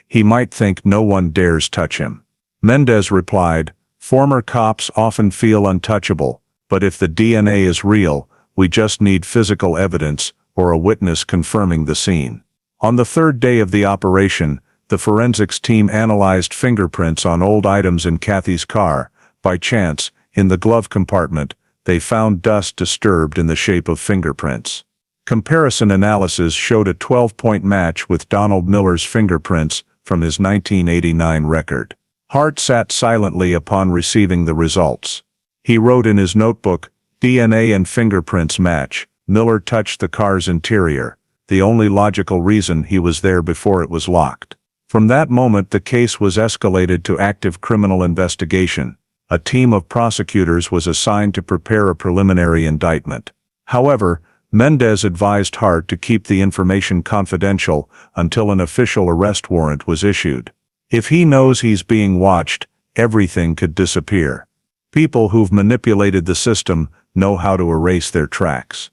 He might think no one dares touch him." Mendez replied, "Former cops often feel untouchable, but if the DNA is real, we just need physical evidence or a witness confirming the scene." On the third day of the operation, the forensics team analyzed fingerprints on old items in Kathy's car. By chance, in the glove compartment, they found dust disturbed in the shape of fingerprints. Comparison analysis showed a 12-point match with Donald Miller's fingerprints from his 1989 record. Hart sat silently upon receiving the results. He wrote in his notebook, "DNA and fingerprints match. Miller touched the car's interior. The only logical reason he was there before it was locked." From that moment the case was escalated to active criminal investigation. A team of prosecutors was assigned to prepare a preliminary indictment. However, Mendez advised Hart to keep the information confidential until an official arrest warrant was issued. If he knows he's being watched, everything could disappear. People who've manipulated the system know how to erase their tracks.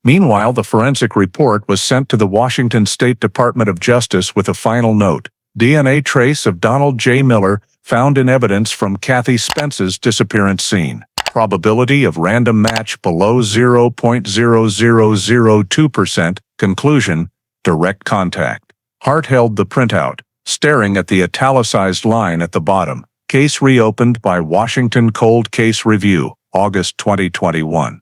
Meanwhile, the forensic report was sent to the Washington State Department of Justice with a final note: DNA trace of Donald J. Miller found in evidence from Kathy Spence's disappearance scene. Probability of random match below 0.0002%. Conclusion: direct contact. Hart held the printout, staring at the italicized line at the bottom. Case reopened by Washington Cold Case Review, August 2021.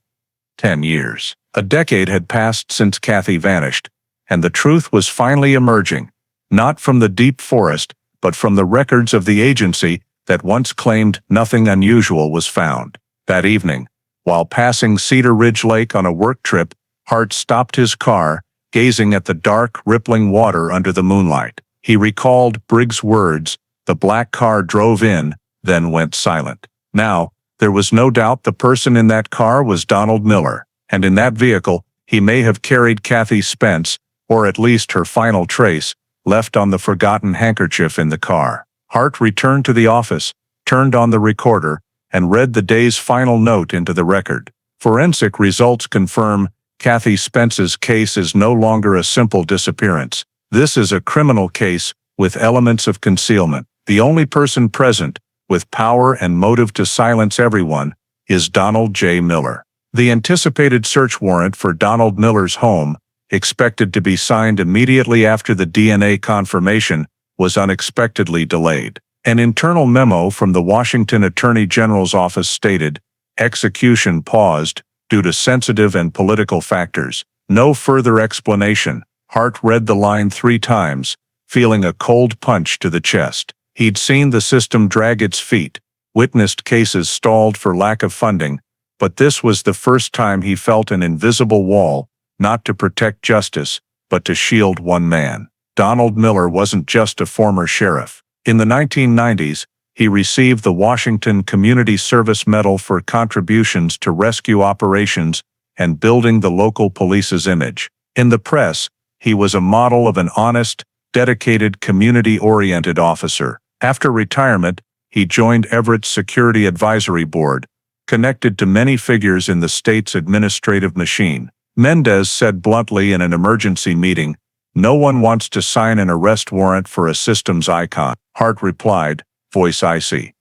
10 years. A decade had passed since Kathy vanished, and the truth was finally emerging, not from the deep forest, but from the records of the agency that once claimed nothing unusual was found. That evening, while passing Cedar Ridge Lake on a work trip, Hart stopped his car, gazing at the dark, rippling water under the moonlight. He recalled Briggs' words: "The black car drove in, then went silent." Now, there was no doubt the person in that car was Donald Miller, and in that vehicle, he may have carried Kathy Spence, or at least her final trace, left on the forgotten handkerchief in the car. Hart returned to the office, turned on the recorder, and read the day's final note into the record. Forensic results confirm Kathy Spence's case is no longer a simple disappearance. This is a criminal case with elements of concealment. The only person present, with power and motive to silence everyone, is Donald J. Miller. The anticipated search warrant for Donald Miller's home, expected to be signed immediately after the DNA confirmation, was unexpectedly delayed. An internal memo from the Washington Attorney General's office stated, "Execution paused due to sensitive and political factors. No further explanation." Hart read the line 3 times, feeling a cold punch to the chest. He'd seen the system drag its feet, witnessed cases stalled for lack of funding, but this was the first time he felt an invisible wall, not to protect justice, but to shield one man. Donald Miller wasn't just a former sheriff. In the 1990s, he received the Washington Community Service Medal for contributions to rescue operations and building the local police's image. In the press, he was a model of an honest, dedicated, community-oriented officer. After retirement, he joined Everett's Security Advisory Board, connected to many figures in the state's administrative machine. Mendez said bluntly in an emergency meeting, "No one wants to sign an arrest warrant for a systems icon." Hart replied, voice icy,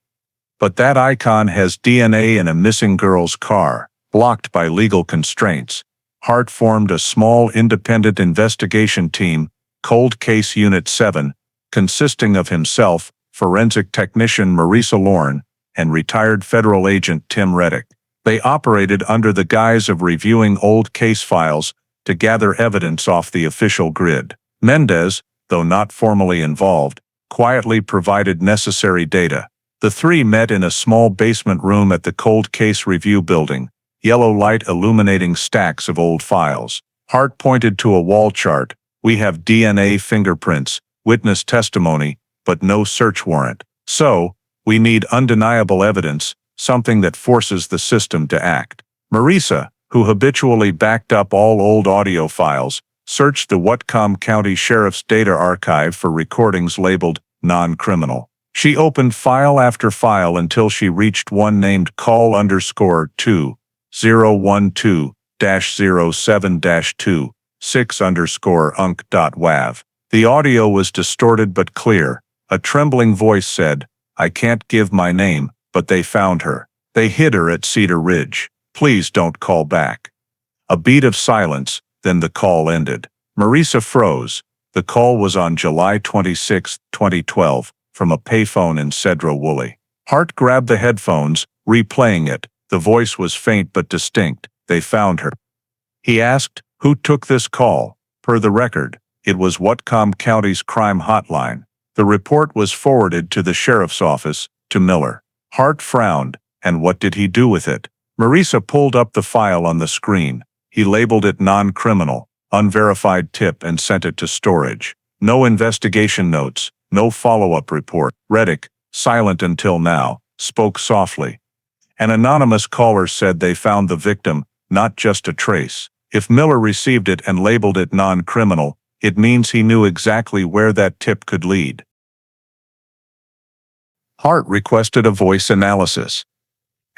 "But that icon has DNA in a missing girl's car." Blocked by legal constraints, Hart formed a small independent investigation team, Cold Case Unit 7, consisting of himself, forensic technician Marisa Lorne, and retired federal agent Tim Reddick. They operated under the guise of reviewing old case files to gather evidence off the official grid. Mendez, though not formally involved, quietly provided necessary data. The 3 met in a small basement room at the Cold Case Review Building, yellow light illuminating stacks of old files. Hart pointed to a wall chart. "We have DNA, fingerprints, witness testimony, but no search warrant. So, we need undeniable evidence, something that forces the system to act." Marisa, who habitually backed up all old audio files, searched the Whatcom County Sheriff's data archive for recordings labeled non-criminal. She opened file after file until she reached one named call_2012-07-2 6_unc.wav. The audio was distorted but clear. A trembling voice said, "I can't give my name, but they found her. They hid her at Cedar Ridge. Please don't call back." A beat of silence, then the call ended. Marisa froze. The call was on July 26, 2012, from a payphone in Cedro Woolley. Hart grabbed the headphones, replaying it. The voice was faint but distinct. "They found her." He asked, "Who took this call?" Per the record, it was Whatcom County's crime hotline. The report was forwarded to the sheriff's office, to Miller. Hart frowned, and what did he do with it? Marisa pulled up the file on the screen. He labeled it non-criminal, unverified tip, and sent it to storage. No investigation notes, no follow-up report. Reddick, silent until now, spoke softly. An anonymous caller said they found the victim, not just a trace. If Miller received it and labeled it non-criminal, it means he knew exactly where that tip could lead. Hart requested a voice analysis.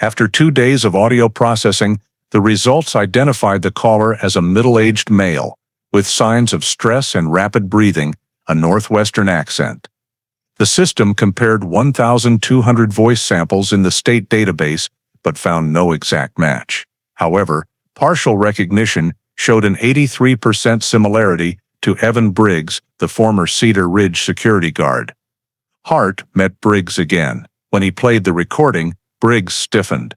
After 2 days of audio processing, the results identified the caller as a middle-aged male, with signs of stress and rapid breathing, a northwestern accent. The system compared 1,200 voice samples in the state database, but found no exact match. However, partial recognition showed an 83% similarity to Evan Briggs, the former Cedar Ridge security guard. Hart met Briggs again. When he played the recording, Briggs stiffened.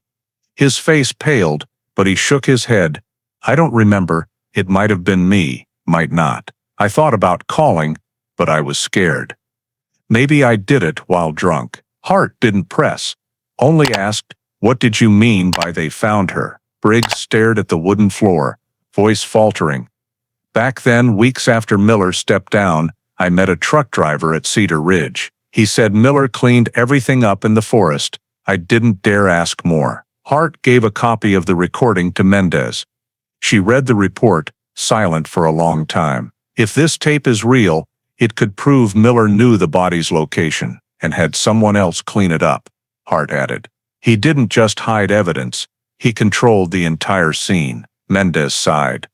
His face paled, but he shook his head. "I don't remember. It might have been me, might not. I thought about calling, but I was scared. Maybe I did it while drunk." Hart didn't press, only asked, "What did you mean by they found her?" Briggs stared at the wooden floor, voice faltering. "Back then, weeks after Miller stepped down, I met a truck driver at Cedar Ridge. He said Miller cleaned everything up in the forest. I didn't dare ask more." Hart gave a copy of the recording to Mendez. She read the report, silent for a long time. "If this tape is real, it could prove Miller knew the body's location and had someone else clean it up," Hart added. "He didn't just hide evidence, he controlled the entire scene." Mendez sighed.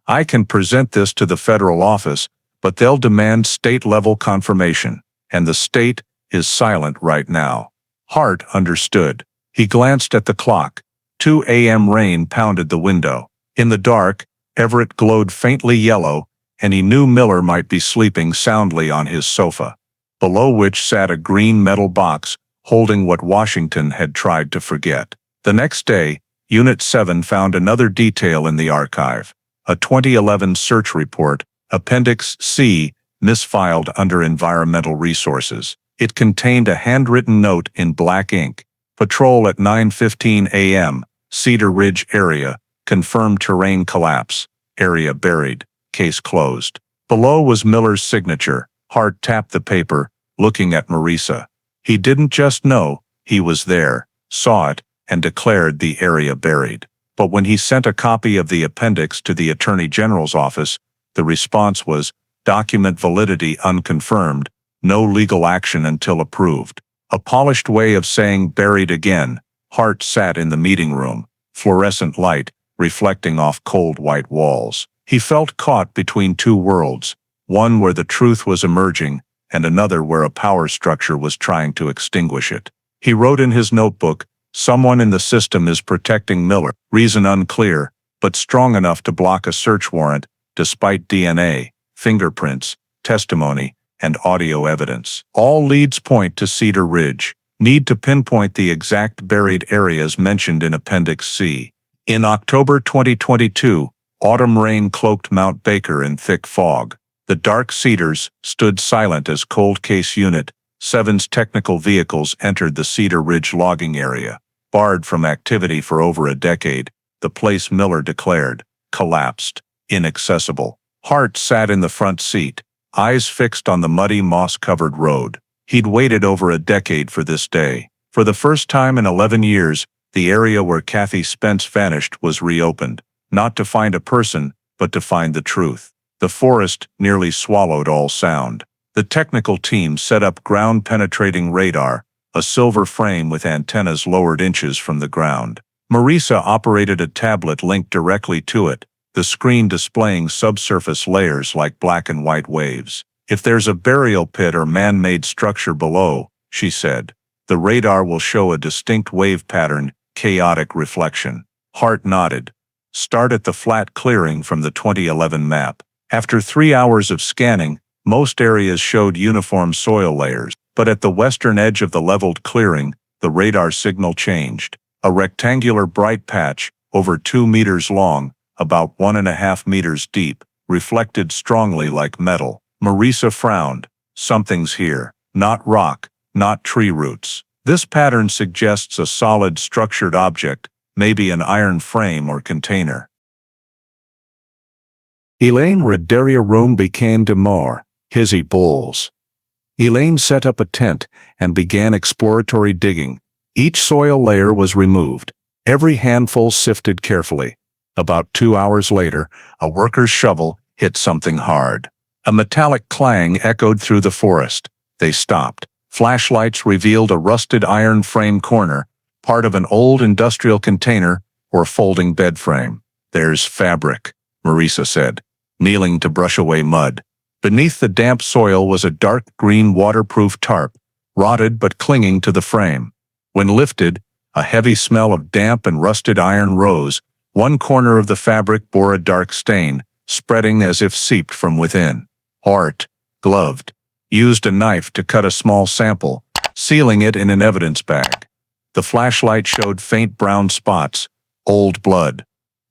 "I can present this to the federal office, but they'll demand state-level confirmation, and the state is silent right now." Hart understood. He glanced at the clock. 2 a.m. rain pounded the window. In the dark, Everett glowed faintly yellow, and he knew Miller might be sleeping soundly on his sofa, below which sat a green metal box holding what Washington had tried to forget. The next day, Unit 7 found another detail in the archive, a 2011 search report, Appendix C, misfiled under Environmental Resources. It contained a handwritten note in black ink. Patrol at 9:15 a.m., Cedar Ridge area, confirmed terrain collapse, area buried, case closed. Below was Miller's signature. Hart tapped the paper, looking at Marisa. He didn't just know, he was there, saw it, and declared the area buried. But when he sent a copy of the appendix to the Attorney General's office, the response was, document validity unconfirmed, no legal action until approved. A polished way of saying buried again. Hart sat in the meeting room, fluorescent light reflecting off cold white walls. He felt caught between two worlds, one where the truth was emerging, and another where a power structure was trying to extinguish it. He wrote in his notebook, someone in the system is protecting Miller, reason unclear, but strong enough to block a search warrant, despite DNA, fingerprints, testimony, and audio evidence. All leads point to Cedar Ridge. Need to pinpoint the exact buried areas mentioned in Appendix C. In October 2022, autumn rain cloaked Mount Baker in thick fog. The dark cedars stood silent as Cold Case Unit 7's technical vehicles entered the Cedar Ridge logging area. Barred from activity for over a decade, the place Miller declared collapsed, inaccessible. Hart sat in the front seat, eyes fixed on the muddy, moss-covered road. He'd waited over a decade for this day. For the first time in 11 years, the area where Kathy Spence vanished was reopened, not to find a person, but to find the truth. The forest nearly swallowed all sound. The technical team set up ground-penetrating radar, a silver frame with antennas lowered inches from the ground. Marisa operated a tablet linked directly to it, the screen displaying subsurface layers like black and white waves. If there's a burial pit or man-made structure below, she said, the radar will show a distinct wave pattern, chaotic reflection. Hart nodded. Start at the flat clearing from the 2011 map. After 3 hours of scanning, most areas showed uniform soil layers, but at the western edge of the leveled clearing, the radar signal changed. A rectangular bright patch, over 2 meters long, about 1.5 meters deep, reflected strongly like metal. Marisa frowned. Something's here. Not rock, not tree roots. This pattern suggests a solid structured object, maybe an iron frame or container. Elaine Rederia room became demore, hizzy bulls. Elaine set up a tent and began exploratory digging. Each soil layer was removed, every handful sifted carefully. About 2 hours later, a worker's shovel hit something hard. A metallic clang echoed through the forest. They stopped. Flashlights revealed a rusted iron frame corner, part of an old industrial container or folding bed frame. There's fabric, Marisa said, kneeling to brush away mud. Beneath the damp soil was a dark green waterproof tarp, rotted but clinging to the frame. When lifted, a heavy smell of damp and rusted iron rose. One corner of the fabric bore a dark stain, spreading as if seeped from within. Hart, gloved, used a knife to cut a small sample, sealing it in an evidence bag. The flashlight showed faint brown spots, old blood.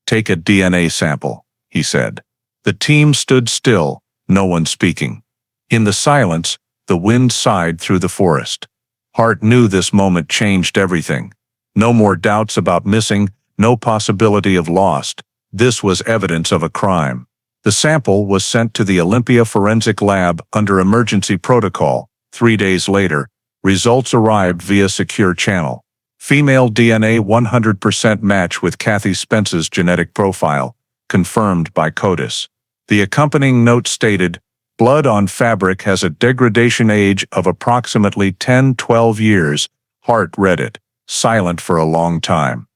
Take a DNA sample, he said. The team stood still, no one speaking. In the silence, the wind sighed through the forest. Hart knew this moment changed everything. No more doubts about missing, no possibility of lost. This was evidence of a crime. The sample was sent to the Olympia Forensic Lab under emergency protocol. 3 days later, results arrived via secure channel. Female DNA 100% match with Kathy Spence's genetic profile, confirmed by CODIS. The accompanying note stated, blood on fabric has a degradation age of approximately 10-12 years. Hart read it, silent for a long time.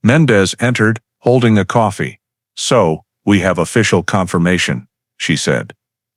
Mendez entered, holding a coffee. So, we have official confirmation, she said.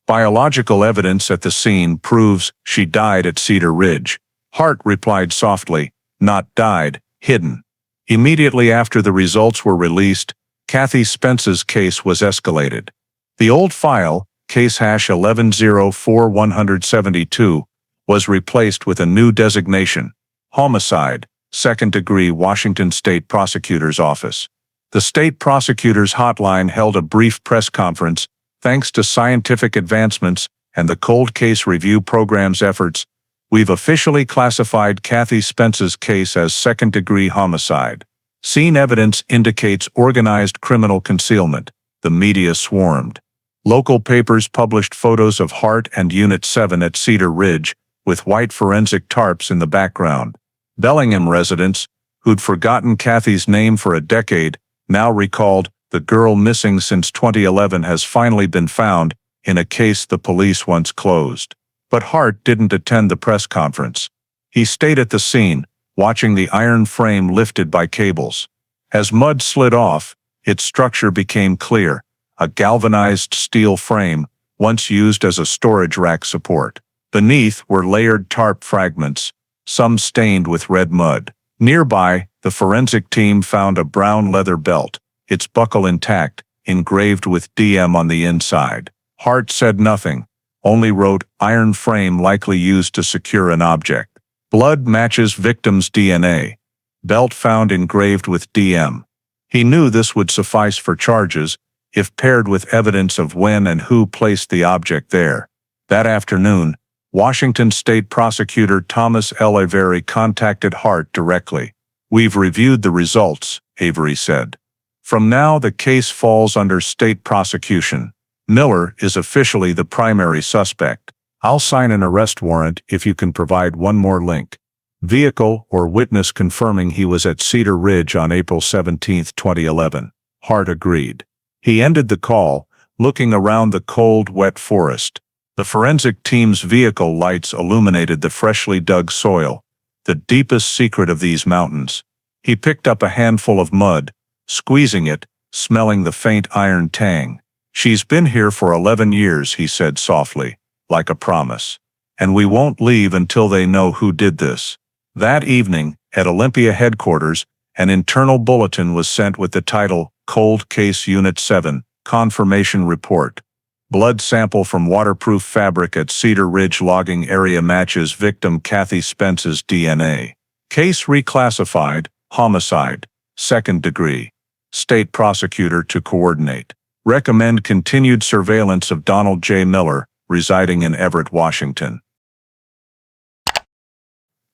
Biological evidence at the scene proves she died at Cedar Ridge. Hart replied softly, not died, hidden. Immediately after the results were released, Kathy Spence's case was escalated. The old file, case hash 1104-172, was replaced with a new designation, homicide, second-degree Washington State Prosecutor's Office. The state prosecutor's hotline held a brief press conference. Thanks to scientific advancements and the cold case review program's efforts, we've officially classified Kathy Spence's case as second-degree homicide. Scene evidence indicates organized criminal concealment. The media swarmed. Local papers published photos of Hart and Unit 7 at Cedar Ridge, with white forensic tarps in the background. Bellingham residents, who'd forgotten Kathy's name for a decade, now recalled the girl missing since 2011 has finally been found in a case the police once closed. But Hart didn't attend the press conference. He stayed at the scene, watching the iron frame lifted by cables. As mud slid off, its structure became clear, a galvanized steel frame, once used as a storage rack support. Beneath were layered tarp fragments, some stained with red mud. Nearby, the forensic team found a brown leather belt, its buckle intact, engraved with DM on the inside. Hart said nothing, only wrote, "Iron frame likely used to secure an object. Blood matches victim's DNA. Belt found engraved with DM." He knew this would suffice for charges, if paired with evidence of when and who placed the object there. That afternoon, Washington State Prosecutor Thomas L. Avery contacted Hart directly. "We've reviewed the results," Avery said. "From now the case falls under state prosecution. Miller is officially the primary suspect. I'll sign an arrest warrant if you can provide one more link. Vehicle or witness confirming he was at Cedar Ridge on April 17, 2011. Hart agreed. He ended the call, looking around the cold, wet forest. The forensic team's vehicle lights illuminated the freshly dug soil, the deepest secret of these mountains. He picked up a handful of mud, squeezing it, smelling the faint iron tang. "She's been here for 11 years, he said softly, like a promise. "And we won't leave until they know who did this." That evening, at Olympia headquarters, an internal bulletin was sent with the title, "Cold Case Unit 7, Confirmation Report. Blood sample from waterproof fabric at Cedar Ridge logging area matches victim Kathy Spence's DNA. Case reclassified, homicide, second degree. State prosecutor to coordinate. Recommend continued surveillance of Donald J. Miller, residing in Everett, Washington."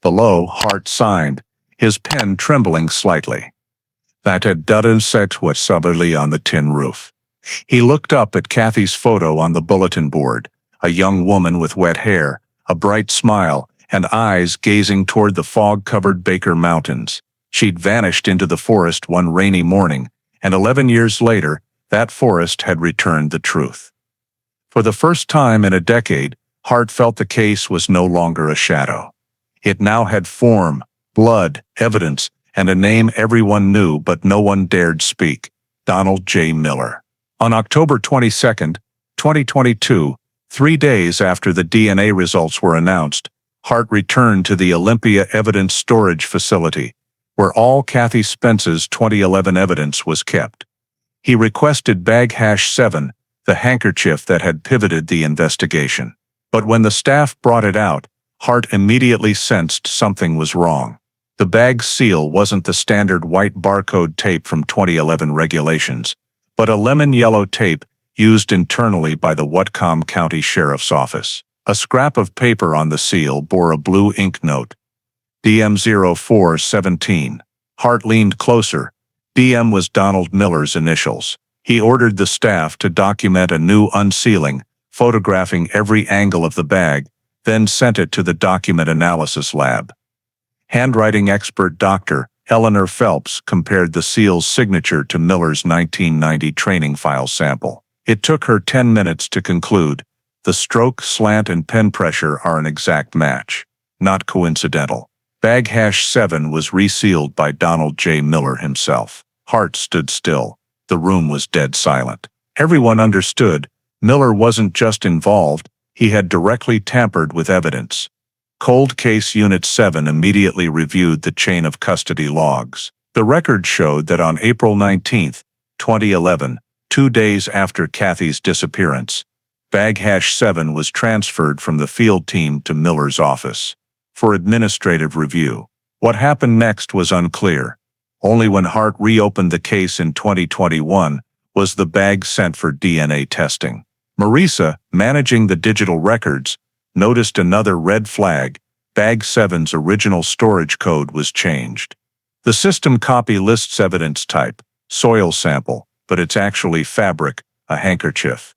Below, Hart signed, his pen trembling slightly. That had done set was soberly on the tin roof. He looked up at Kathy's photo on the bulletin board, a young woman with wet hair, a bright smile, and eyes gazing toward the fog-covered Baker Mountains. She'd vanished into the forest one rainy morning, and 11 years later, that forest had returned the truth. For the first time in a decade, Hart felt the case was no longer a shadow. It now had form, blood, evidence, and a name everyone knew but no one dared speak: Donald J. Miller. On October 22, 2022, 3 days after the DNA results were announced, Hart returned to the Olympia Evidence Storage Facility, where all Kathy Spence's 2011 evidence was kept. He requested bag hash 7, the handkerchief that had pivoted the investigation. But when the staff brought it out, Hart immediately sensed something was wrong. The bag's seal wasn't the standard white barcode tape from 2011 regulations, but a lemon-yellow tape used internally by the Whatcom County Sheriff's Office. A scrap of paper on the seal bore a blue ink note. DM0417. Hart leaned closer. DM was Donald Miller's initials. He ordered the staff to document a new unsealing, photographing every angle of the bag, then sent it to the document analysis lab. Handwriting expert Dr. Eleanor Phelps compared the seal's signature to Miller's 1990 training file sample. It took her 10 minutes to conclude. The stroke, slant, and pen pressure are an exact match. Not coincidental. Bag hash 7 was resealed by Donald J. Miller himself. Hart stood still. The room was dead silent. Everyone understood. Miller wasn't just involved, he had directly tampered with evidence. Cold Case Unit 7 immediately reviewed the chain of custody logs. The record showed that on April 19, 2011, 2 days after Kathy's disappearance, bag #7 was transferred from the field team to Miller's office for administrative review. What happened next was unclear. Only when Hart reopened the case in 2021 was the bag sent for DNA testing. Marisa, managing the digital records, noticed another red flag. Bag 7's original storage code was changed. The system copy lists evidence type, soil sample, but it's actually fabric, a handkerchief.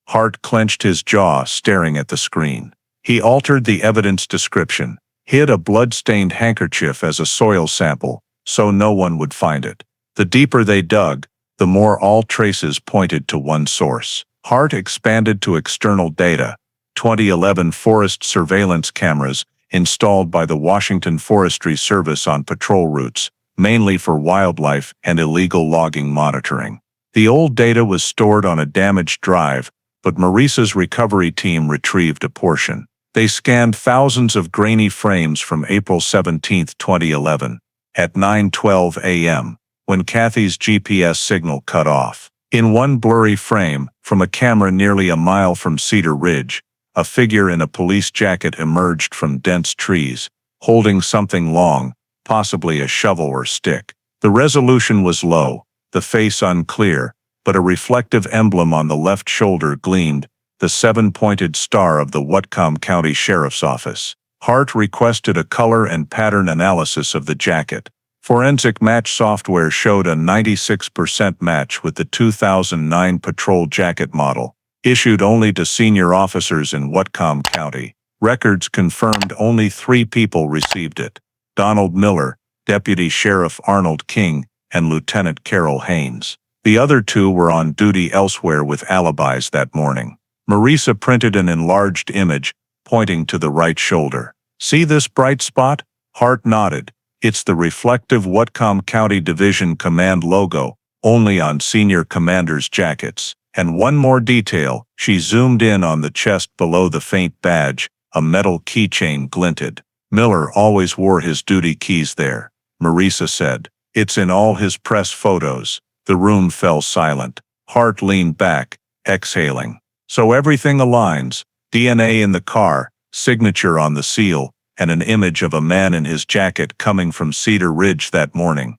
Hart clenched his jaw, staring at the screen. He altered the evidence description, hid a blood-stained handkerchief as a soil sample, so no one would find it. The deeper they dug, the more all traces pointed to one source. Hart expanded to external data. 2011 forest surveillance cameras installed by the Washington Forestry Service on patrol routes, mainly for wildlife and illegal logging monitoring. The old data was stored on a damaged drive, but Marisa's recovery team retrieved a portion. They scanned thousands of grainy frames from April 17, 2011, at 9:12 a.m., when Kathy's GPS signal cut off. In one blurry frame, from a camera nearly a mile from Cedar Ridge, a figure in a police jacket emerged from dense trees, holding something long, possibly a shovel or stick. The resolution was low, the face unclear, but a reflective emblem on the left shoulder gleamed, the 7-pointed star of the Whatcom County Sheriff's Office. Hart requested a color and pattern analysis of the jacket. Forensic match software showed a 96% match with the 2009 patrol jacket model, issued only to senior officers in Whatcom County. Records confirmed only 3 people received it: Donald Miller, Deputy Sheriff Arnold King, and Lieutenant Carol Haynes. The other 2 were on duty elsewhere with alibis that morning. Marisa printed an enlarged image, pointing to the right shoulder. "See this bright spot?" Hart nodded. "It's the reflective Whatcom County Division Command logo, only on senior commanders' jackets. And one more detail," she zoomed in on the chest below the faint badge, a metal keychain glinted. "Miller always wore his duty keys there," Marisa said. "It's in all his press photos." The room fell silent. Hart leaned back, exhaling. "So everything aligns: DNA in the car, signature on the seal, and an image of a man in his jacket coming from Cedar Ridge that morning."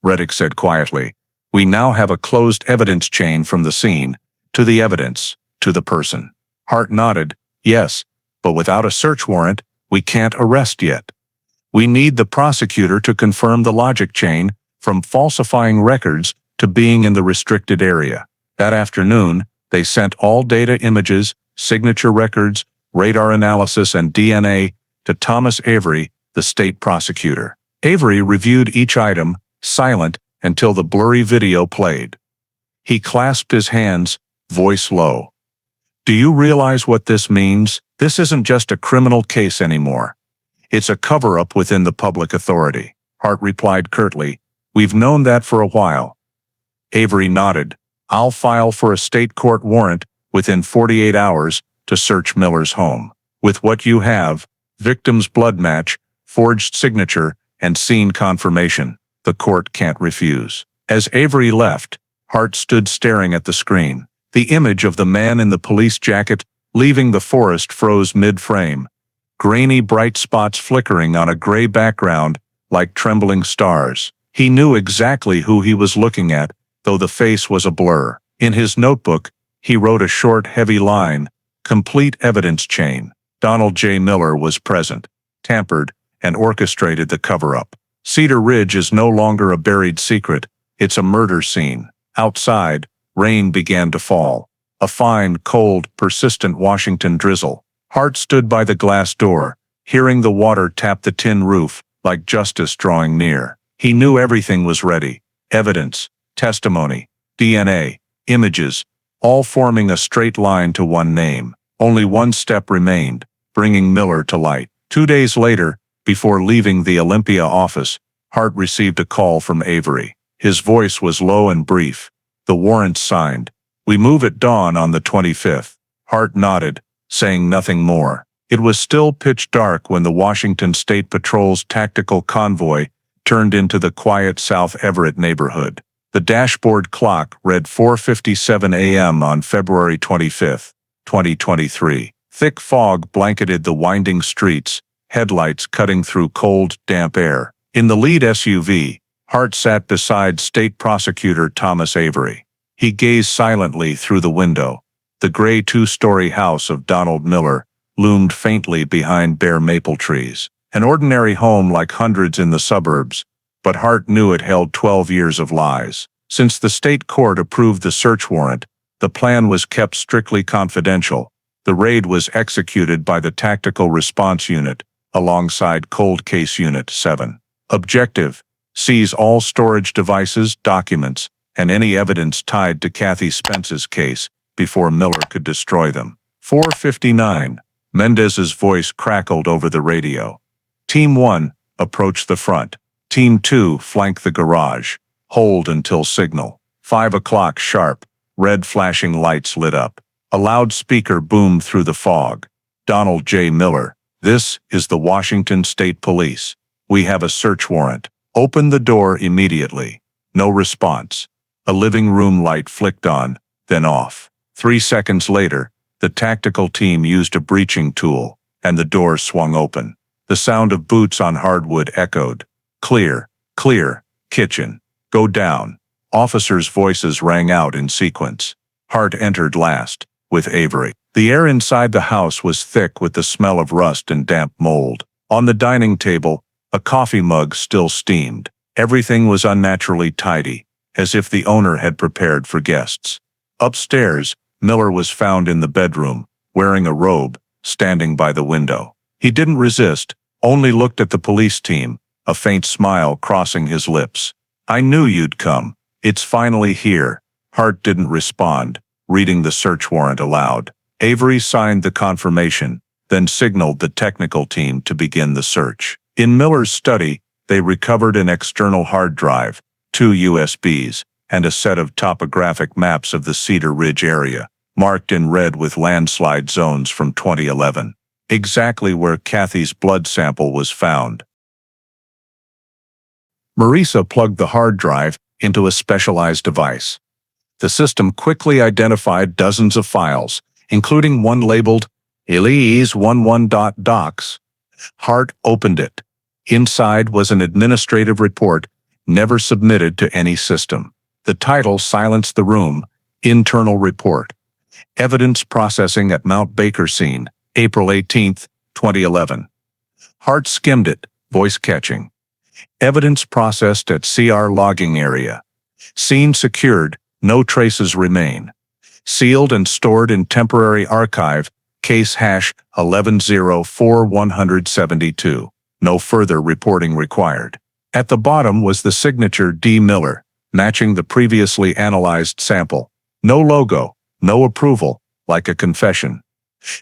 Reddick said quietly, "We now have a closed evidence chain from the scene, to the evidence, to the person." Hart nodded. "Yes, but without a search warrant, we can't arrest yet. We need the prosecutor to confirm the logic chain, from falsifying records to being in the restricted area." That afternoon, they sent all data, images, signature records, radar analysis, and DNA to Thomas Avery, the state prosecutor. Avery reviewed each item, silent, until the blurry video played. He clasped his hands, voice low. "Do you realize what this means? This isn't just a criminal case anymore. It's a cover-up within the public authority." Hart replied curtly, "We've known that for a while." Avery nodded. "I'll file for a state court warrant within 48 hours to search Miller's home. With what you have, victim's blood match, forged signature, and scene confirmation, the court can't refuse." As Avery left, Hart stood staring at the screen. The image of the man in the police jacket leaving the forest froze mid-frame, grainy bright spots flickering on a gray background like trembling stars. He knew exactly who he was looking at, though the face was a blur. In his notebook, he wrote a short, heavy line: "Complete evidence chain." Donald J. Miller was present, tampered, and orchestrated the cover-up. Cedar Ridge is no longer a buried secret, it's a murder scene. Outside, rain began to fall. A fine, cold, persistent Washington drizzle. Hart stood by the glass door, hearing the water tap the tin roof, like justice drawing near. He knew everything was ready: evidence, testimony, DNA, images, all forming a straight line to one name. Only one step remained: bringing Miller to light. 2 days later, before leaving the Olympia office, Hart received a call from Avery. His voice was low and brief. "The warrant's signed. We move at dawn on the 25th. Hart nodded, saying nothing more. It was still pitch dark when the Washington State Patrol's tactical convoy turned into the quiet South Everett neighborhood. The dashboard clock read 4:57 a.m. on February 25, 2023. Thick fog blanketed the winding streets, headlights cutting through cold, damp air. In the lead SUV, Hart sat beside State Prosecutor Thomas Avery. He gazed silently through the window. The gray two-story house of Donald Miller loomed faintly behind bare maple trees. An ordinary home like hundreds in the suburbs, but Hart knew it held 12 years of lies. Since the state court approved the search warrant, the plan was kept strictly confidential. The raid was executed by the Tactical Response Unit, alongside Cold Case Unit 7. Objective: seize all storage devices, documents, and any evidence tied to Kathy Spence's case before Miller could destroy them. 4:59. Mendez's voice crackled over the radio. Team 1, approach the front. Team 2, flank the garage. Hold until signal. 5 o'clock sharp. Red flashing lights lit up. A loudspeaker boomed through the fog. Donald J. Miller, this is the Washington State Police. We have a search warrant. Open the door immediately. No response. A living room light flicked on, then off. 3 seconds later, the tactical team used a breaching tool, and the door swung open. The sound of boots on hardwood echoed. Clear, clear, kitchen. Go down. Officers' voices rang out in sequence. Hart entered last, with Avery. The air inside the house was thick with the smell of rust and damp mold. On the dining table, a coffee mug still steamed. Everything was unnaturally tidy, as if the owner had prepared for guests. Upstairs, Miller was found in the bedroom, wearing a robe, standing by the window. He didn't resist, only looked at the police team, a faint smile crossing his lips. I knew you'd come. It's finally here. Hart didn't respond, reading the search warrant aloud. Avery signed the confirmation, then signaled the technical team to begin the search. In Miller's study, they recovered an external hard drive, 2 USBs, and a set of topographic maps of the Cedar Ridge area, marked in red with landslide zones from 2011. Exactly where Kathy's blood sample was found. Marisa plugged the hard drive into a specialized device. The system quickly identified dozens of files, including one labeled Elise11.docs. Hart opened it. Inside was an administrative report, never submitted to any system. The title silenced the room. Internal report. Evidence processing at Mount Baker-Scene, April 18, 2011. Hart skimmed it, voice catching. Evidence processed at CR logging area. Scene secured, no traces remain. Sealed and stored in temporary archive, case hash 1104-172. No further reporting required. At the bottom was the signature D. Miller, matching the previously analyzed sample. No logo, no approval, like a confession.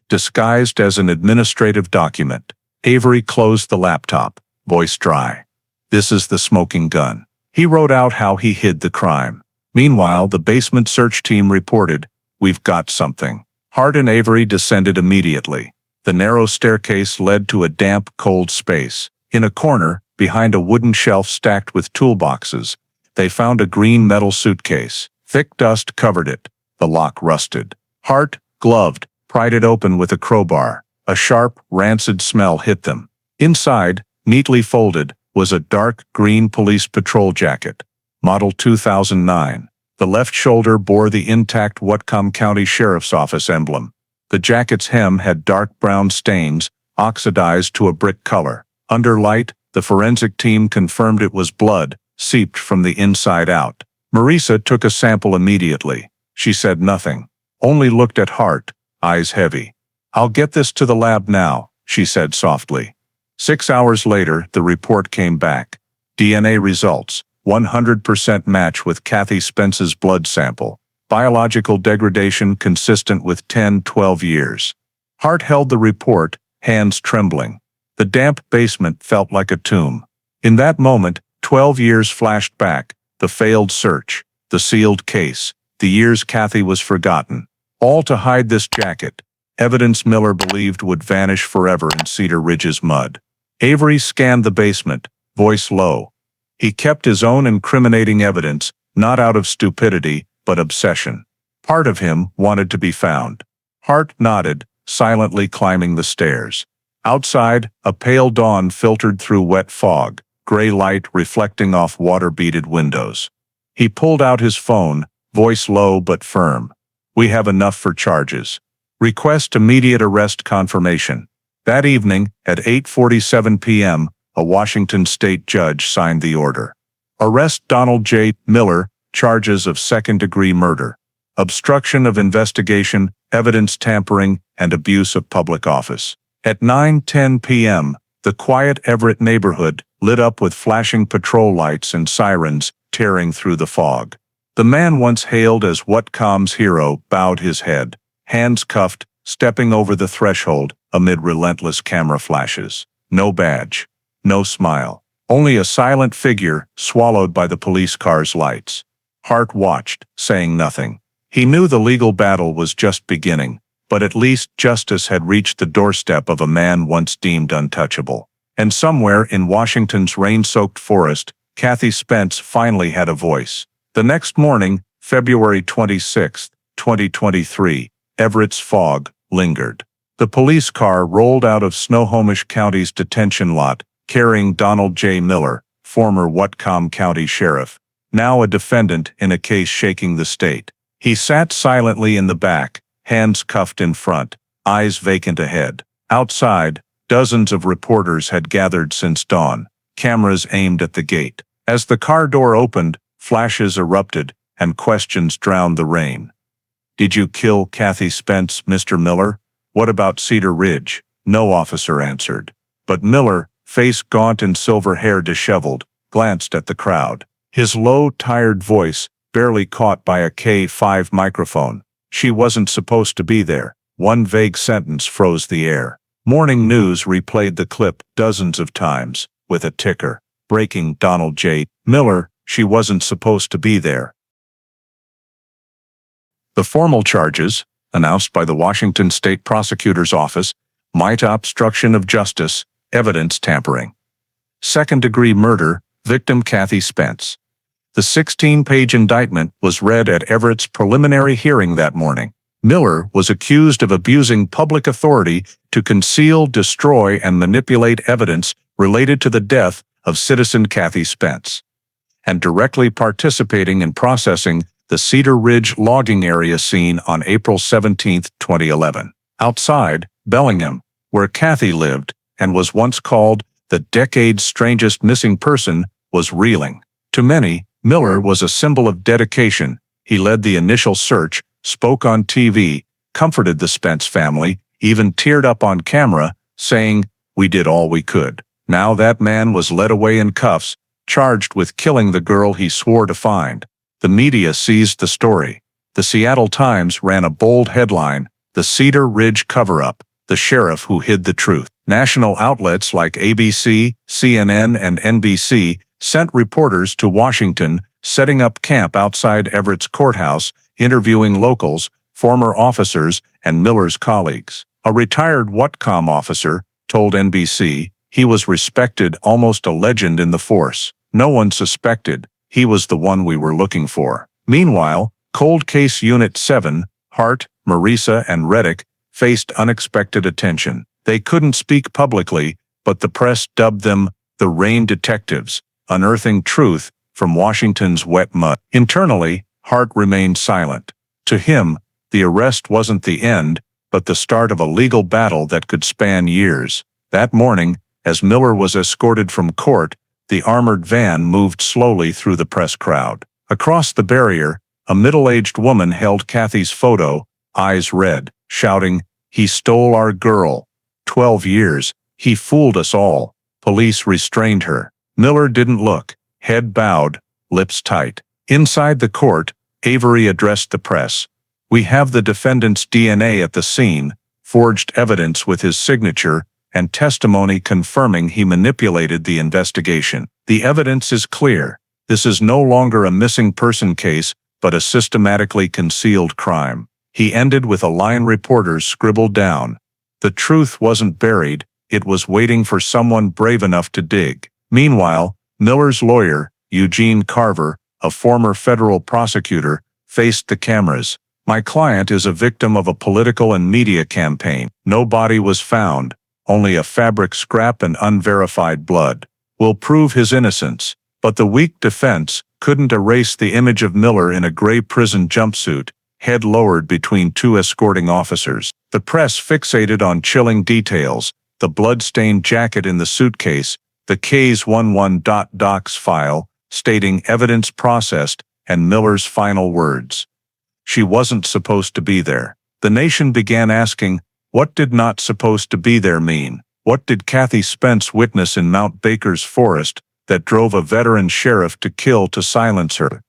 Disguised as an administrative document, Avery closed the laptop, voice dry. This is the smoking gun. He wrote out how he hid the crime. Meanwhile, the basement search team reported, we've got something. Hart and Avery descended immediately. The narrow staircase led to a damp, cold space. In a corner, behind a wooden shelf stacked with toolboxes, they found a green metal suitcase. Thick dust covered it. The lock rusted. Hart, gloved, pried it open with a crowbar. A sharp, rancid smell hit them. Inside, neatly folded, was a dark green police patrol jacket. Model 2009. The left shoulder bore the intact Whatcom County Sheriff's Office emblem. The jacket's hem had dark brown stains, oxidized to a brick color. Under light, the forensic team confirmed it was blood, seeped from the inside out. Marisa took a sample immediately. She said nothing, only looked at Hart, eyes heavy. I'll get this to the lab now, she said softly. 6 hours later, the report came back. DNA results, 100% match with Kathy Spence's blood sample. Biological degradation consistent with 10-12 years. Hart held the report, hands trembling. The damp basement felt like a tomb. In that moment, 12 years flashed back, the failed search, the sealed case, the years Kathy was forgotten. All to hide this jacket. evidence Miller believed would vanish forever in Cedar Ridge's mud. Avery scanned the basement, voice low. He kept his own incriminating evidence, not out of stupidity, but obsession. Part of him wanted to be found. Hart nodded, silently climbing the stairs. Outside, a pale dawn filtered through wet fog, gray light reflecting off water-beaded windows. He pulled out his phone, voice low but firm. "We have enough for charges. Request immediate arrest confirmation." That evening, at 8:47 p.m., a Washington state judge signed the order. Arrest Donald J. Miller, charges of second-degree murder, obstruction of investigation, evidence tampering, and abuse of public office. At 9:10 p.m., the quiet Everett neighborhood lit up with flashing patrol lights and sirens tearing through the fog. The man once hailed as Whatcom's hero bowed his head, hands cuffed, stepping over the threshold amid relentless camera flashes. No badge. No smile. Only a silent figure swallowed by the police car's lights. Hart watched, saying nothing. He knew the legal battle was just beginning, but at least justice had reached the doorstep of a man once deemed untouchable. And somewhere in Washington's rain-soaked forest, Kathy Spence finally had a voice. The next morning, February 26, 2023, Everett's fog lingered. The police car rolled out of Snohomish County's detention lot, carrying Donald J. Miller, former Whatcom County Sheriff, now a defendant in a case shaking the state. He sat silently in the back, hands cuffed in front, eyes vacant ahead. Outside, dozens of reporters had gathered since dawn, cameras aimed at the gate. As the car door opened, flashes erupted, and questions drowned the rain. "Did you kill Kathy Spence, Mr. Miller? What about Cedar Ridge?" No officer answered. But Miller, face gaunt and silver hair disheveled, glanced at the crowd. His low, tired voice, barely caught by a K5 microphone. "She wasn't supposed to be there." One vague sentence froze the air. Morning news replayed the clip dozens of times, with a ticker. Breaking: Donald J. Miller, she wasn't supposed to be there. The formal charges, announced by the Washington State Prosecutor's Office, might obstruction of justice, evidence tampering. Second-degree murder, victim Kathy Spence. The 16-page indictment was read at Everett's preliminary hearing that morning. Miller was accused of abusing public authority to conceal, destroy, and manipulate evidence related to the death of citizen Kathy Spence, and directly participating in processing the Cedar Ridge logging area scene on April 17, 2011. Outside, Bellingham, where Kathy lived and was once called the decade's strangest missing person, was reeling. To many, Miller was a symbol of dedication. He led the initial search, spoke on TV, comforted the Spence family, even teared up on camera, saying, "We did all we could." Now that man was led away in cuffs, charged with killing the girl he swore to find. The media seized the story. The Seattle Times ran a bold headline, "The Cedar Ridge Cover-Up, the Sheriff Who Hid the Truth." National outlets like ABC, CNN, and NBC sent reporters to Washington, setting up camp outside Everett's courthouse, interviewing locals, former officers, and Miller's colleagues. A retired Whatcom officer told NBC he was respected, almost a legend in the force. No one suspected he was the one we were looking for. Meanwhile, Cold Case Unit 7, Hart, Marisa, and Reddick faced unexpected attention. They couldn't speak publicly, but the press dubbed them the Rain Detectives, unearthing truth from Washington's wet mud. Internally, Hart remained silent. To him, the arrest wasn't the end, but the start of a legal battle that could span years. That morning, as Miller was escorted from court, the armored van moved slowly through the press crowd. Across the barrier, a middle-aged woman held Kathy's photo, eyes red, shouting, "He stole our girl. 12 years, he fooled us all." Police restrained her. Miller didn't look, head bowed, lips tight. Inside the court, Avery addressed the press. "We have the defendant's DNA at the scene, forged evidence with his signature, and testimony confirming he manipulated the investigation. The evidence is clear. This is no longer a missing person case, but a systematically concealed crime." He ended with a line reporters scribbled down. The truth wasn't buried, it was waiting for someone brave enough to dig. Meanwhile, Miller's lawyer, Eugene Carver, a former federal prosecutor, faced the cameras. My client is a victim of a political and media campaign. No body was found, only a fabric scrap and unverified blood. We'll prove his innocence, but the weak defense couldn't erase the image of Miller in a gray prison jumpsuit, head lowered between two escorting officers. The press fixated on chilling details: the blood-stained jacket in the suitcase, the Case 11.docs file stating evidence processed, and Miller's final words. She wasn't supposed to be there. The nation began asking, what did not supposed to be there mean? What did Kathy Spence witness in Mount Baker's forest that drove a veteran sheriff to kill to silence her?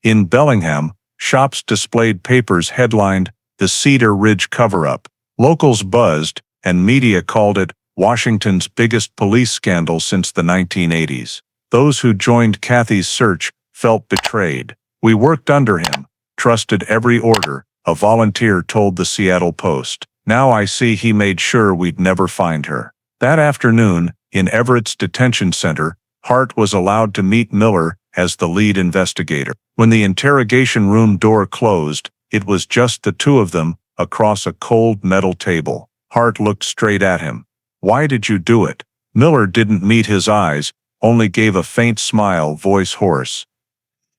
In Bellingham, shops displayed papers headlined, "The Cedar Ridge Cover-Up." Locals buzzed, and media called it Washington's biggest police scandal since the 1980s. Those who joined Kathy's search felt betrayed. "We worked under him, trusted every order," a volunteer told the Seattle Post. "Now I see he made sure we'd never find her." That afternoon, in Everett's detention center, Hart was allowed to meet Miller as the lead investigator. When the interrogation room door closed, it was just the two of them, across a cold metal table. Hart looked straight at him. "Why did you do it?" Miller didn't meet his eyes, only gave a faint smile, voice hoarse.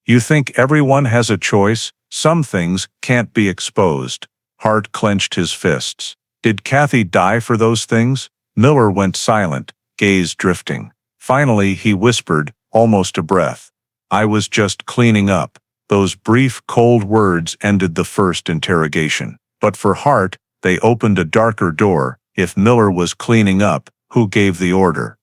"You think everyone has a choice? Some things can't be exposed." Hart clenched his fists. "Did Kathy die for those things?" Miller went silent, gaze drifting. Finally he whispered, almost a breath, "I was just cleaning up." Those brief, cold words ended the first interrogation. But for Hart, they opened a darker door. If Miller was cleaning up, who gave the order?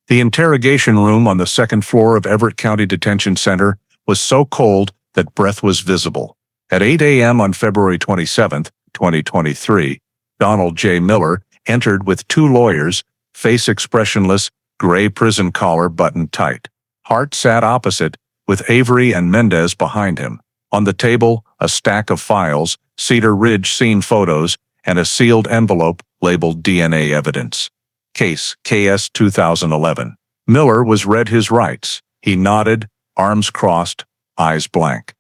The interrogation room on the second floor of Everett County Detention Center was so cold that breath was visible. At 8 a.m. on February 27, 2023, Donald J. Miller entered with two lawyers, face expressionless, gray prison collar buttoned tight. Hart sat opposite, with Avery and Mendez behind him. On the table, a stack of files, Cedar Ridge scene photos, and a sealed envelope labeled DNA evidence. Case KS 2011. Miller was read his rights. He nodded, arms crossed, eyes blank.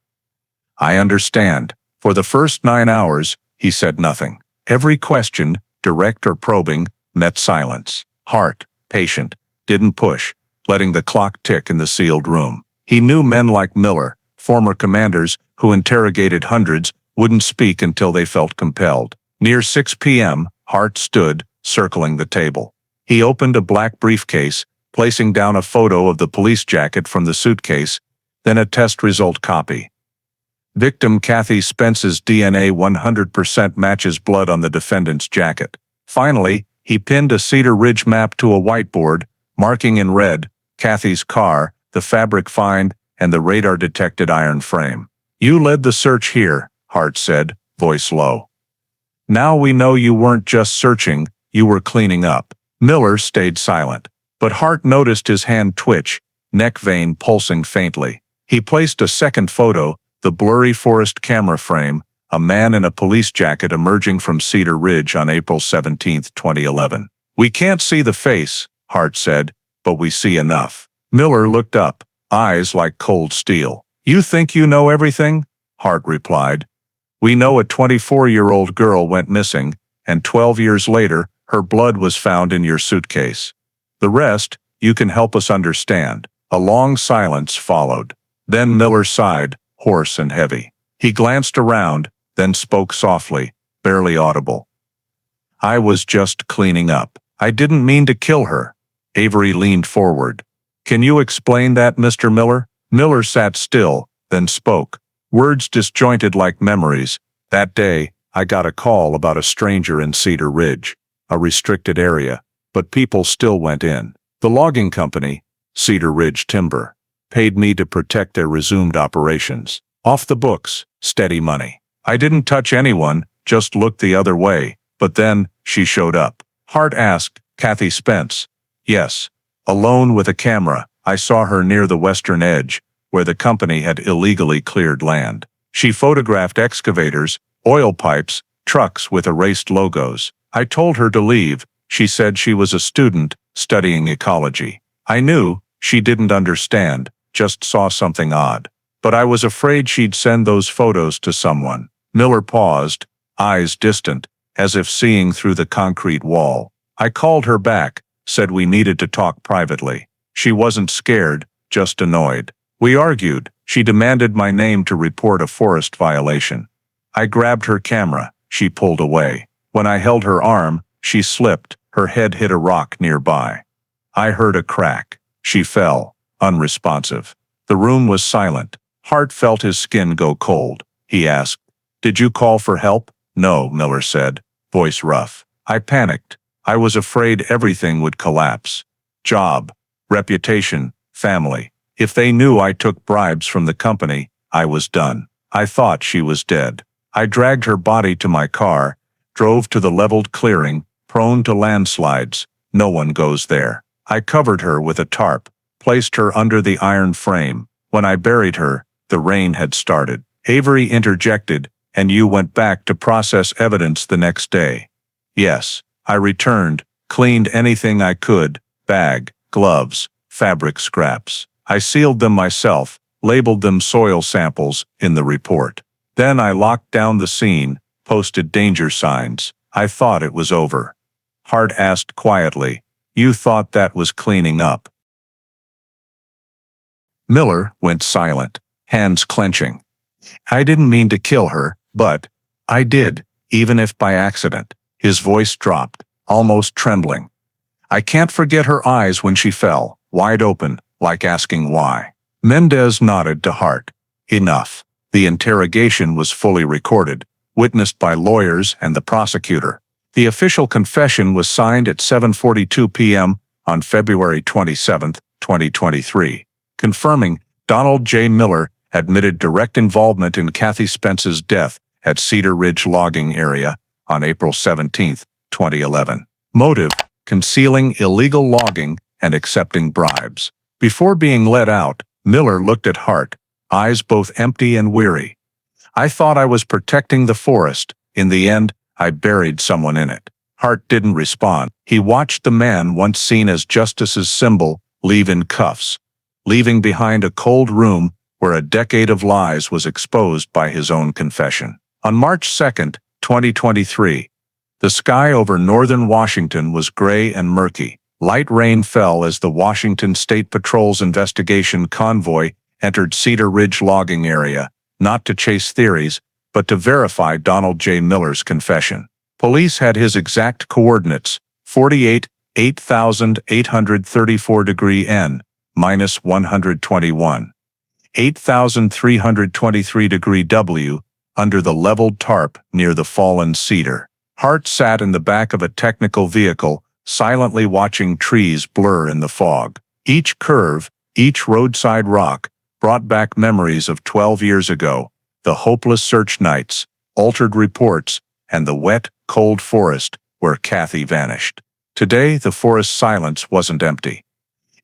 "I understand." For the first 9 hours, he said nothing. Every question, direct or probing, met silence. Hart, patient, didn't push, letting the clock tick in the sealed room. He knew men like Miller, former commanders who interrogated hundreds, wouldn't speak until they felt compelled. Near 6 p.m., Hart stood, circling the table. He opened a black briefcase, placing down a photo of the police jacket from the suitcase, then a test result copy. Victim Kathy Spence's DNA 100% matches blood on the defendant's jacket. Finally, he pinned a Cedar Ridge map to a whiteboard, marking in red, Kathy's car, the fabric find, and the radar-detected iron frame. "You led the search here," Hart said, voice low. "Now we know you weren't just searching, you were cleaning up." Miller stayed silent, but Hart noticed his hand twitch, neck vein pulsing faintly. He placed a second photo, the blurry forest camera frame, a man in a police jacket emerging from Cedar Ridge on April 17, 2011. "We can't see the face," Hart said, "but we see enough." Miller looked up, eyes like cold steel. "You think you know everything?" Hart replied. "We know a 24-year-old girl went missing, and 12 years later, her blood was found in your suitcase. The rest, you can help us understand." A long silence followed. Then Miller sighed, hoarse and heavy. He glanced around, then spoke softly, barely audible. "I was just cleaning up. I didn't mean to kill her." Avery leaned forward. "Can you explain that, Mr. Miller?" Miller sat still, then spoke, words disjointed like memories. "That day, I got a call about a stranger in Cedar Ridge, a restricted area, but people still went in. The logging company, Cedar Ridge Timber, paid me to protect their resumed operations. Off the books, steady money. I didn't touch anyone, just looked the other way, but then, she showed up." Hart asked, "Kathy Spence?" "Yes. Alone with a camera, I saw her near the western edge, where the company had illegally cleared land. She photographed excavators, oil pipes, trucks with erased logos. I told her to leave. She said she was a student, studying ecology. I knew she didn't understand, just saw something odd. But I was afraid she'd send those photos to someone. Miller paused, eyes distant, as if seeing through the concrete wall. I called her back, said we needed to talk privately. She wasn't scared, just annoyed. We argued. She demanded my name to report a forest violation. I grabbed her camera. She pulled away. When I held her arm, she slipped. Her head hit a rock nearby. I heard a crack. She fell, unresponsive. The room was silent. Hart felt his skin go cold. He asked, "Did you call for help?" "No," Miller said, voice rough. I panicked. I was afraid everything would collapse. Job, reputation, family. If they knew I took bribes from the company, I was done. I thought she was dead. I dragged her body to my car, drove to the leveled clearing, prone to landslides. No one goes there. I covered her with a tarp, placed her under the iron frame. When I buried her, the rain had started. Avery interjected, "And you went back to process evidence the next day?" "Yes." I returned, cleaned anything I could, bag, gloves, fabric scraps. I sealed them myself, labeled them soil samples in the report. Then I locked down the scene, posted danger signs. I thought it was over. Hart asked quietly, "You thought that was cleaning up?" Miller went silent, hands clenching. "I didn't mean to kill her, but I did, even if by accident." His voice dropped, almost trembling. I can't forget her eyes when she fell, wide open, like asking why. Mendez nodded to Hart. Enough. The interrogation was fully recorded, witnessed by lawyers and the prosecutor. The official confession was signed at 7:42 p.m. on February 27, 2023, confirming Donald J. Miller admitted direct involvement in Kathy Spence's death at Cedar Ridge Logging Area on April 17, 2011. Motive: concealing illegal logging and accepting bribes. Before being let out, Miller looked at Hart, eyes both empty and weary. "I thought I was protecting the forest. In the end, I buried someone in it." Hart didn't respond. He watched the man once seen as justice's symbol leave in cuffs, leaving behind a cold room where a decade of lies was exposed by his own confession. On March 2, 2023, the sky over northern Washington was gray and murky. Light rain fell as the Washington State Patrol's investigation convoy entered Cedar Ridge Logging Area, not to chase theories, but to verify Donald J. Miller's confession. Police had his exact coordinates: 48, 8,834 degree N, minus 121. 8,323 degree W, under the leveled tarp near the fallen cedar. Hart sat in the back of a technical vehicle, silently watching trees blur in the fog. Each curve, each roadside rock, brought back memories of 12 years ago, the hopeless search nights, altered reports, and the wet, cold forest where Kathy vanished. Today, the forest's silence wasn't empty.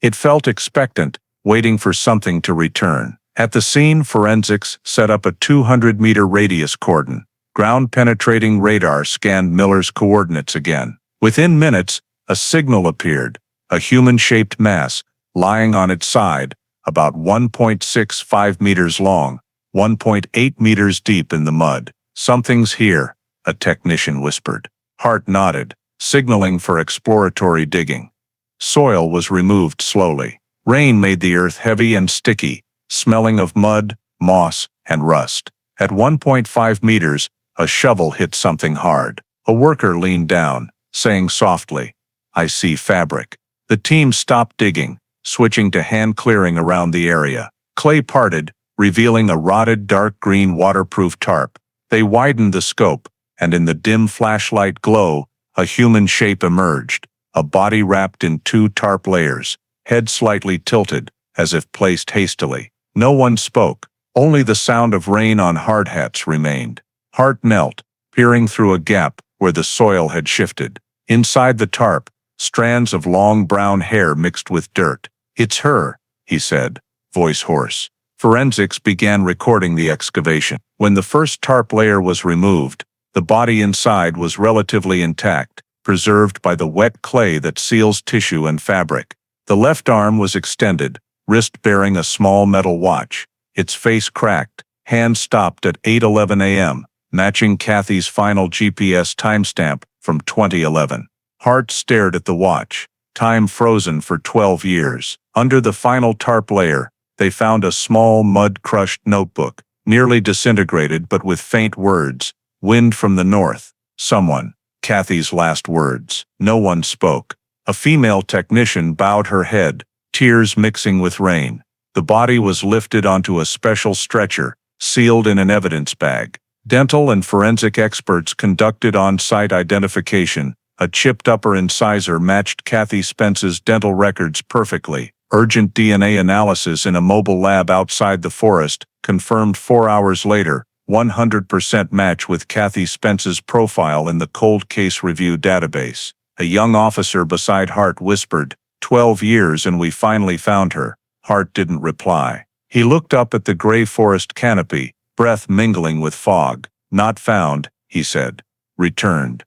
It felt expectant, waiting for something to return. At the scene, forensics set up a 200-meter radius cordon. Ground-penetrating radar scanned Miller's coordinates again. Within minutes, a signal appeared, a human-shaped mass, lying on its side, about 1.65 meters long, 1.8 meters deep in the mud. "Something's here," a technician whispered. Hart nodded, signaling for exploratory digging. Soil was removed slowly. Rain made the earth heavy and sticky, smelling of mud, moss, and rust. At 1.5 meters, a shovel hit something hard. A worker leaned down, saying softly, "I see fabric." The team stopped digging, switching to hand clearing around the area. Clay parted, revealing a rotted dark green waterproof tarp. They widened the scope, and in the dim flashlight glow, a human shape emerged, a body wrapped in 2 tarp layers, head slightly tilted, as if placed hastily. No one spoke. Only the sound of rain on hard hats remained. Hart knelt, peering through a gap where the soil had shifted. Inside the tarp, strands of long brown hair mixed with dirt. "It's her," he said, voice hoarse. Forensics began recording the excavation. When the first tarp layer was removed, the body inside was relatively intact, preserved by the wet clay that seals tissue and fabric. The left arm was extended, wrist bearing a small metal watch. Its face cracked, hand stopped at 8:11 a.m., matching Kathy's final GPS timestamp from 2011. Hart stared at the watch, time frozen for 12 years. Under the final tarp layer, they found a small mud-crushed notebook, nearly disintegrated but with faint words. Wind from the north. Someone. Kathy's last words. No one spoke. A female technician bowed her head, tears mixing with rain. The body was lifted onto a special stretcher, sealed in an evidence bag. Dental and forensic experts conducted on-site identification. A chipped upper incisor matched Kathy Spence's dental records perfectly. Urgent DNA analysis in a mobile lab outside the forest confirmed 4 hours later, 100% match with Kathy Spence's profile in the cold case review database. A young officer beside Hart whispered, 12 years and we finally found her. Hart didn't reply. He looked up at the gray forest canopy, breath mingling with fog. Not found, he said. Returned.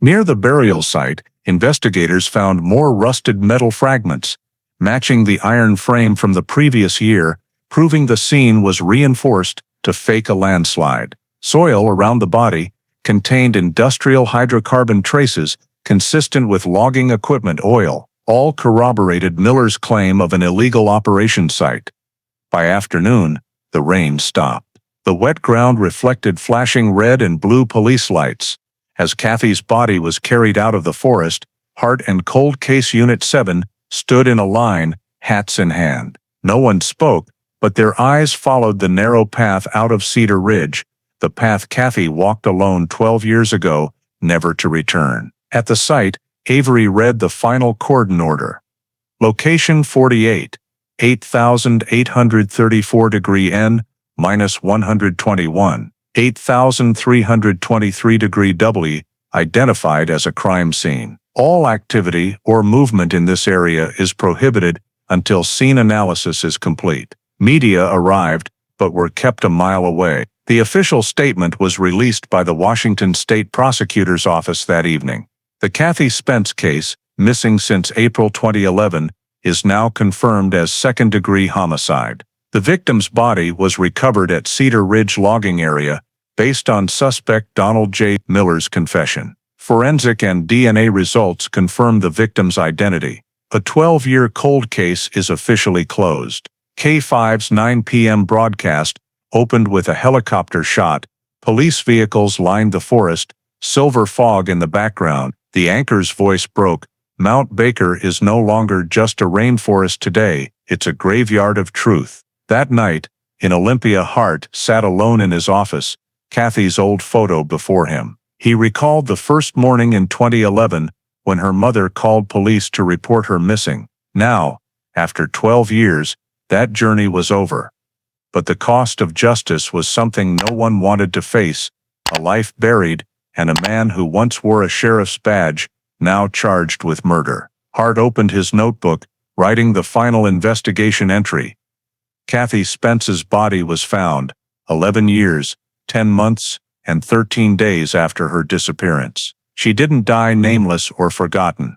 Near the burial site, investigators found more rusted metal fragments, matching the iron frame from the previous year, proving the scene was reinforced to fake a landslide. Soil around the body contained industrial hydrocarbon traces consistent with logging equipment oil. All corroborated Miller's claim of an illegal operation site. By afternoon, the rain stopped. The wet ground reflected flashing red and blue police lights. As Kathy's body was carried out of the forest, Hart and Cold Case Unit 7 stood in a line, hats in hand. No one spoke, but their eyes followed the narrow path out of Cedar Ridge, the path Kathy walked alone 12 years ago, never to return. At the site, Avery read the final cordon order. Location 48, 8,834 degree N, minus 121, 8,323 degree W, identified as a crime scene. All activity or movement in this area is prohibited until scene analysis is complete. Media arrived, but were kept a mile away. The official statement was released by the Washington State Prosecutor's Office that evening. The Kathy Spence case, missing since April 2011, is now confirmed as second-degree homicide. The victim's body was recovered at Cedar Ridge logging area, based on suspect Donald J. Miller's confession. Forensic and DNA results confirm the victim's identity. A 12-year cold case is officially closed. K5's 9 p.m. broadcast opened with a helicopter shot. Police vehicles lined the forest, silver fog in the background. The anchor's voice broke. Mount Baker is no longer just a rainforest today, it's a graveyard of truth. That night, in Olympia, Hart sat alone in his office, Kathy's old photo before him. He recalled the first morning in 2011 when her mother called police to report her missing. Now, after 12 years, that journey was over. But the cost of justice was something no one wanted to face, a life buried, and a man who once wore a sheriff's badge, now charged with murder. Hart opened his notebook, writing the final investigation entry. Kathy Spence's body was found, 11 years, 10 months, and 13 days after her disappearance. She didn't die nameless or forgotten.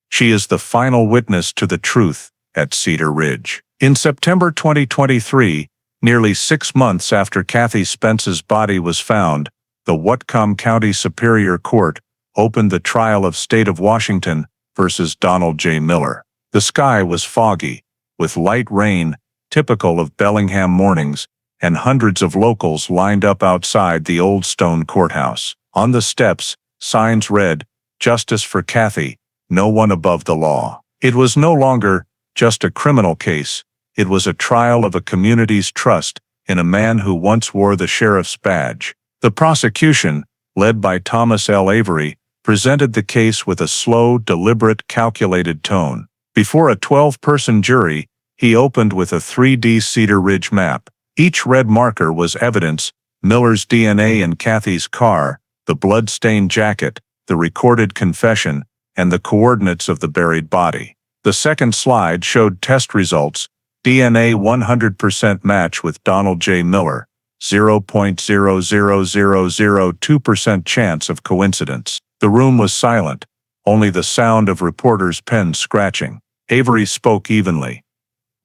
She is the final witness to the truth at Cedar Ridge. In September 2023, nearly 6 months after Kathy Spence's body was found, the Whatcom County Superior Court opened the trial of State of Washington versus Donald J. Miller. The sky was foggy, with light rain, typical of Bellingham mornings, and hundreds of locals lined up outside the old stone courthouse. On the steps, signs read, "Justice for Kathy, no one above the law." It was no longer just a criminal case, it was a trial of a community's trust in a man who once wore the sheriff's badge. The prosecution, led by Thomas L. Avery, presented the case with a slow, deliberate, calculated tone. Before a 12-person jury, he opened with a 3D Cedar Ridge map. Each red marker was evidence: Miller's DNA in Kathy's car, the blood-stained jacket, the recorded confession, and the coordinates of the buried body. The second slide showed test results, DNA 100% match with Donald J. Miller, 0.00002% chance of coincidence. The room was silent, only the sound of reporters' pens scratching. Avery spoke evenly.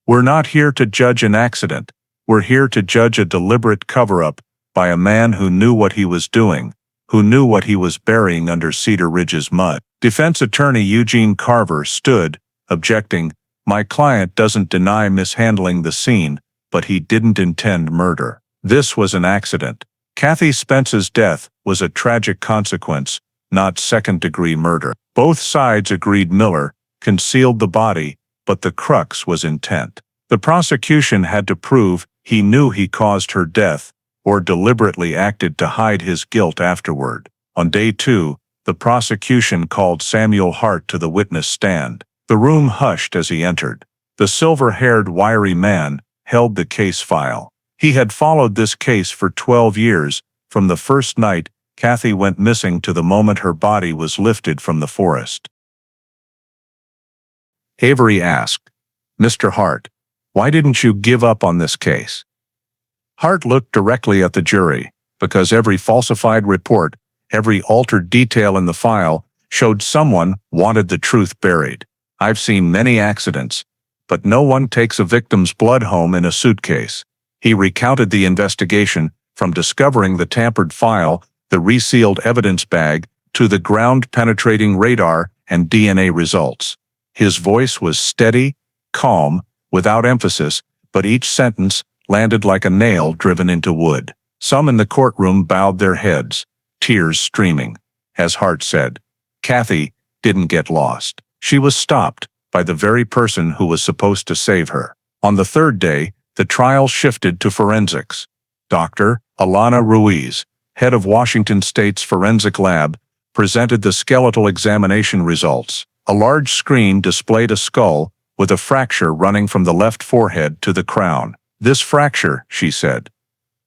"We're not here to judge an accident. We're here to judge a deliberate cover-up by a man who knew what he was doing, who knew what he was burying under Cedar Ridge's mud." Defense attorney Eugene Carver stood, objecting, "My client doesn't deny mishandling the scene, but he didn't intend murder. This was an accident. Kathy Spence's death was a tragic consequence, not second-degree murder." Both sides agreed Miller concealed the body, but the crux was intent. The prosecution had to prove he knew he caused her death, or deliberately acted to hide his guilt afterward. On day 2, the prosecution called Samuel Hart to the witness stand. The room hushed as he entered. The silver-haired, wiry man held the case file. He had followed this case for 12 years, from the first night Kathy went missing to the moment her body was lifted from the forest. Avery asked, "Mr. Hart, why didn't you give up on this case?" Hart looked directly at the jury, because every falsified report, every altered detail in the file, showed someone wanted the truth buried. "I've seen many accidents, but no one takes a victim's blood home in a suitcase." He recounted the investigation, from discovering the tampered file, the resealed evidence bag, to the ground-penetrating radar and DNA results. His voice was steady, calm, without emphasis, but each sentence landed like a nail driven into wood. Some in the courtroom bowed their heads, tears streaming. As Hart said, Kathy didn't get lost. She was stopped by the very person who was supposed to save her. On the third day, the trial shifted to forensics. Dr. Alana Ruiz, head of Washington State's forensic lab, presented the skeletal examination results. A large screen displayed a skull with a fracture running from the left forehead to the crown. "This fracture," she said,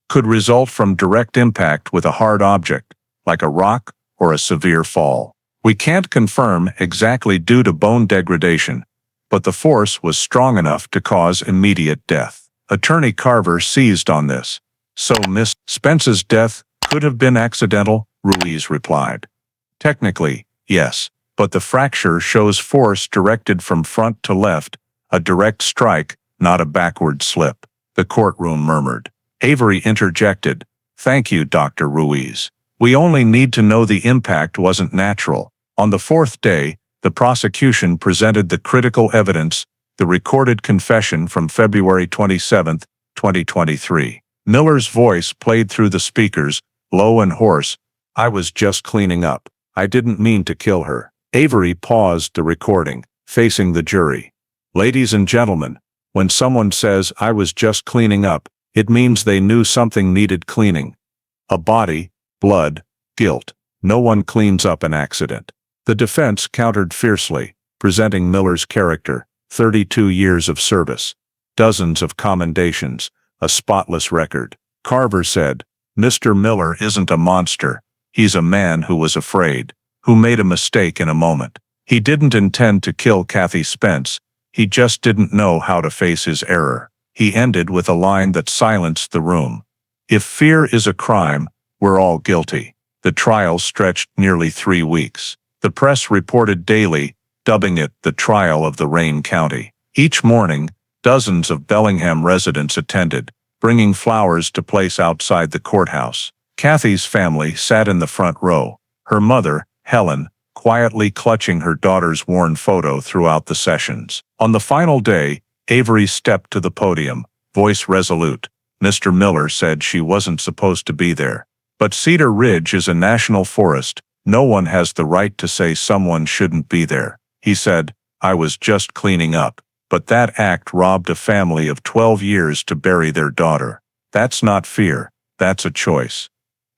"could result from direct impact with a hard object, like a rock or a severe fall. We can't confirm exactly due to bone degradation, but the force was strong enough to cause immediate death." Attorney Carver seized on this. "So Miss Spence's death could have been accidental," Ruiz replied. "Technically, yes, but the fracture shows force directed from front to left, a direct strike, not a backward slip." The courtroom murmured. Avery interjected, "Thank you, Dr. Ruiz. We only need to know the impact wasn't natural." On the fourth day, the prosecution presented the critical evidence, the recorded confession from February 27, 2023. Miller's voice played through the speakers, low and hoarse. "I was just cleaning up. I didn't mean to kill her." Avery paused the recording, facing the jury. "Ladies and gentlemen, when someone says, 'I was just cleaning up,' it means they knew something needed cleaning. A body, blood, guilt. No one cleans up an accident." The defense countered fiercely, presenting Miller's character, 32 years of service, dozens of commendations, a spotless record. Carver said, "Mr. Miller isn't a monster. He's a man who was afraid, who made a mistake in a moment. He didn't intend to kill Kathy Spence. He just didn't know how to face his error." He ended with a line that silenced the room. "If fear is a crime, we're all guilty." The trial stretched nearly 3 weeks. The press reported daily, dubbing it the trial of the Rain County. Each morning, dozens of Bellingham residents attended, bringing flowers to place outside the courthouse. Kathy's family sat in the front row, her mother, Helen, quietly clutching her daughter's worn photo throughout the sessions. On the final day, Avery stepped to the podium, voice resolute. Mr. Miller said she wasn't supposed to be there. But Cedar Ridge is a national forest. No one has the right to say someone shouldn't be there. He said, "I was just cleaning up." But that act robbed a family of 12 years to bury their daughter. That's not fear, that's a choice.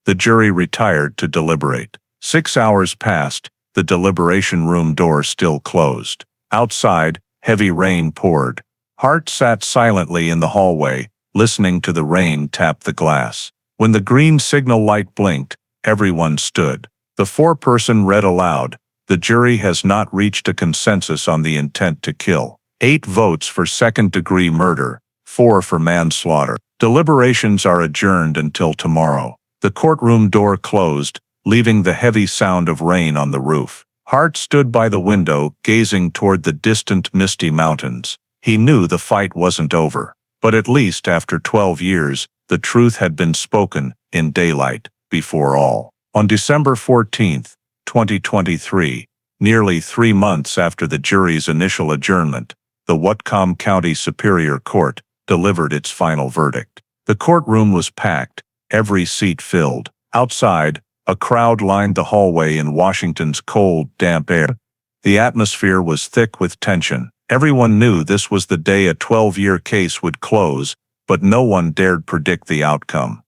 The jury retired to deliberate. 6 hours passed, the deliberation room door still closed. Outside, heavy rain poured. Hart sat silently in the hallway, listening to the rain tap the glass. When the green signal light blinked, everyone stood. The foreperson read aloud, "The jury has not reached a consensus on the intent to kill. 8 votes for second-degree murder, 4 for manslaughter. Deliberations are adjourned until tomorrow. The courtroom door closed, leaving the heavy sound of rain on the roof. Hart stood by the window, gazing toward the distant misty mountains. He knew the fight wasn't over, but at least after 12 years, the truth had been spoken, in daylight, before all. On December 14, 2023, nearly 3 months after the jury's initial adjournment, the Whatcom County Superior Court delivered its final verdict. The courtroom was packed, every seat filled. Outside, a crowd lined the hallway in Washington's cold, damp air. The atmosphere was thick with tension. Everyone knew this was the day a 12-year case would close, but no one dared predict the outcome.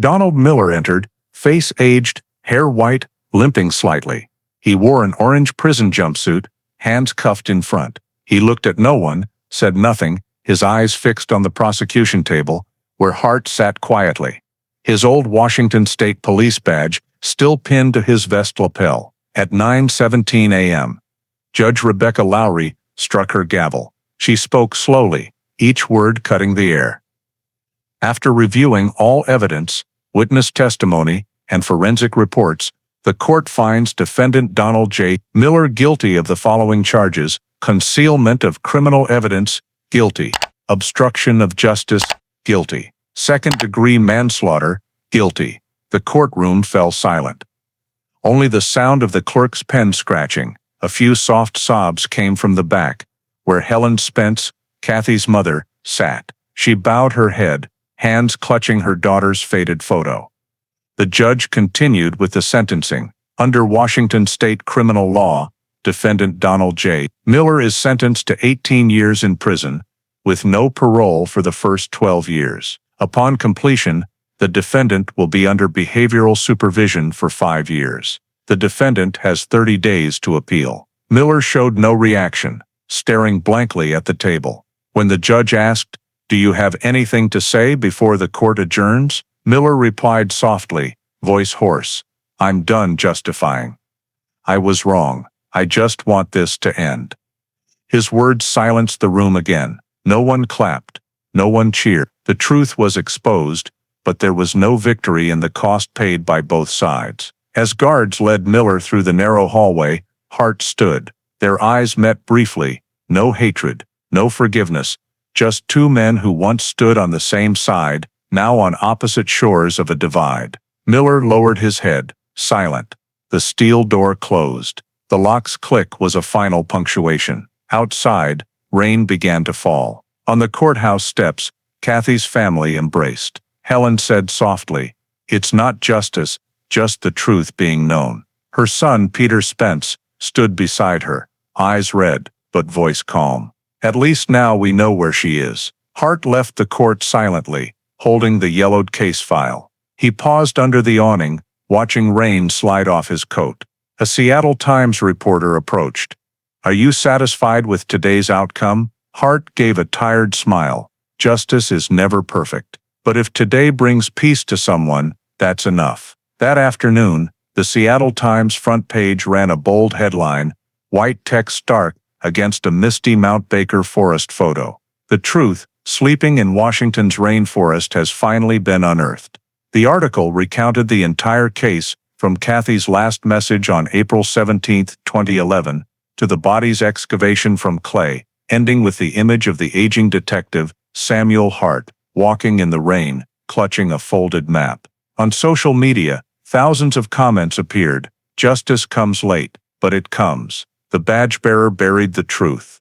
Donald Miller entered, face aged, hair white, limping slightly. He wore an orange prison jumpsuit, hands cuffed in front. He looked at no one, said nothing, his eyes fixed on the prosecution table, where Hart sat quietly. His old Washington State Police badge still pinned to his vest lapel. At 9:17 a.m., Judge Rebecca Lowry struck her gavel. She spoke slowly, each word cutting the air. After reviewing all evidence, witness testimony, and forensic reports, the court finds defendant Donald J. Miller guilty of the following charges: concealment of criminal evidence, guilty; obstruction of justice, guilty; second-degree manslaughter, guilty. The courtroom fell silent. Only the sound of the clerk's pen scratching. A few soft sobs came from the back, where Helen Spence, Kathy's mother, sat. She bowed her head, hands clutching her daughter's faded photo. The judge continued with the sentencing. Under Washington state criminal law, defendant Donald J. Miller is sentenced to 18 years in prison, with no parole for the first 12 years. Upon completion, the defendant will be under behavioral supervision for 5 years. The defendant has 30 days to appeal. Miller showed no reaction, staring blankly at the table. When the judge asked, "Do you have anything to say before the court adjourns?" Miller replied softly, voice hoarse, "I'm done justifying. I was wrong. I just want this to end." His words silenced the room again. No one clapped. No one cheered. The truth was exposed, but there was no victory in the cost paid by both sides. As guards led Miller through the narrow hallway, Hart stood. Their eyes met briefly. No hatred, no forgiveness, just two men who once stood on the same side, now on opposite shores of a divide. Miller lowered his head, silent. The steel door closed. The lock's click was a final punctuation. Outside, rain began to fall. On the courthouse steps, Kathy's family embraced. Helen said softly, "It's not justice, just the truth being known." Her son, Peter Spence, stood beside her, eyes red, but voice calm. "At least now we know where she is." Hart left the court silently, holding the yellowed case file. He paused under the awning, watching rain slide off his coat. A Seattle Times reporter approached. "Are you satisfied with today's outcome?" Hart gave a tired smile. "Justice is never perfect. But if today brings peace to someone, that's enough." That afternoon, the Seattle Times front page ran a bold headline, white text dark against a misty Mount Baker forest photo. "The truth, sleeping in Washington's rainforest, has finally been unearthed." The article recounted the entire case, from Kathy's last message on April 17, 2011, to the body's excavation from clay, ending with the image of the aging detective, Samuel Hart, walking in the rain, clutching a folded map. On social media, thousands of comments appeared. "Justice comes late, but it comes. The badge bearer buried the truth.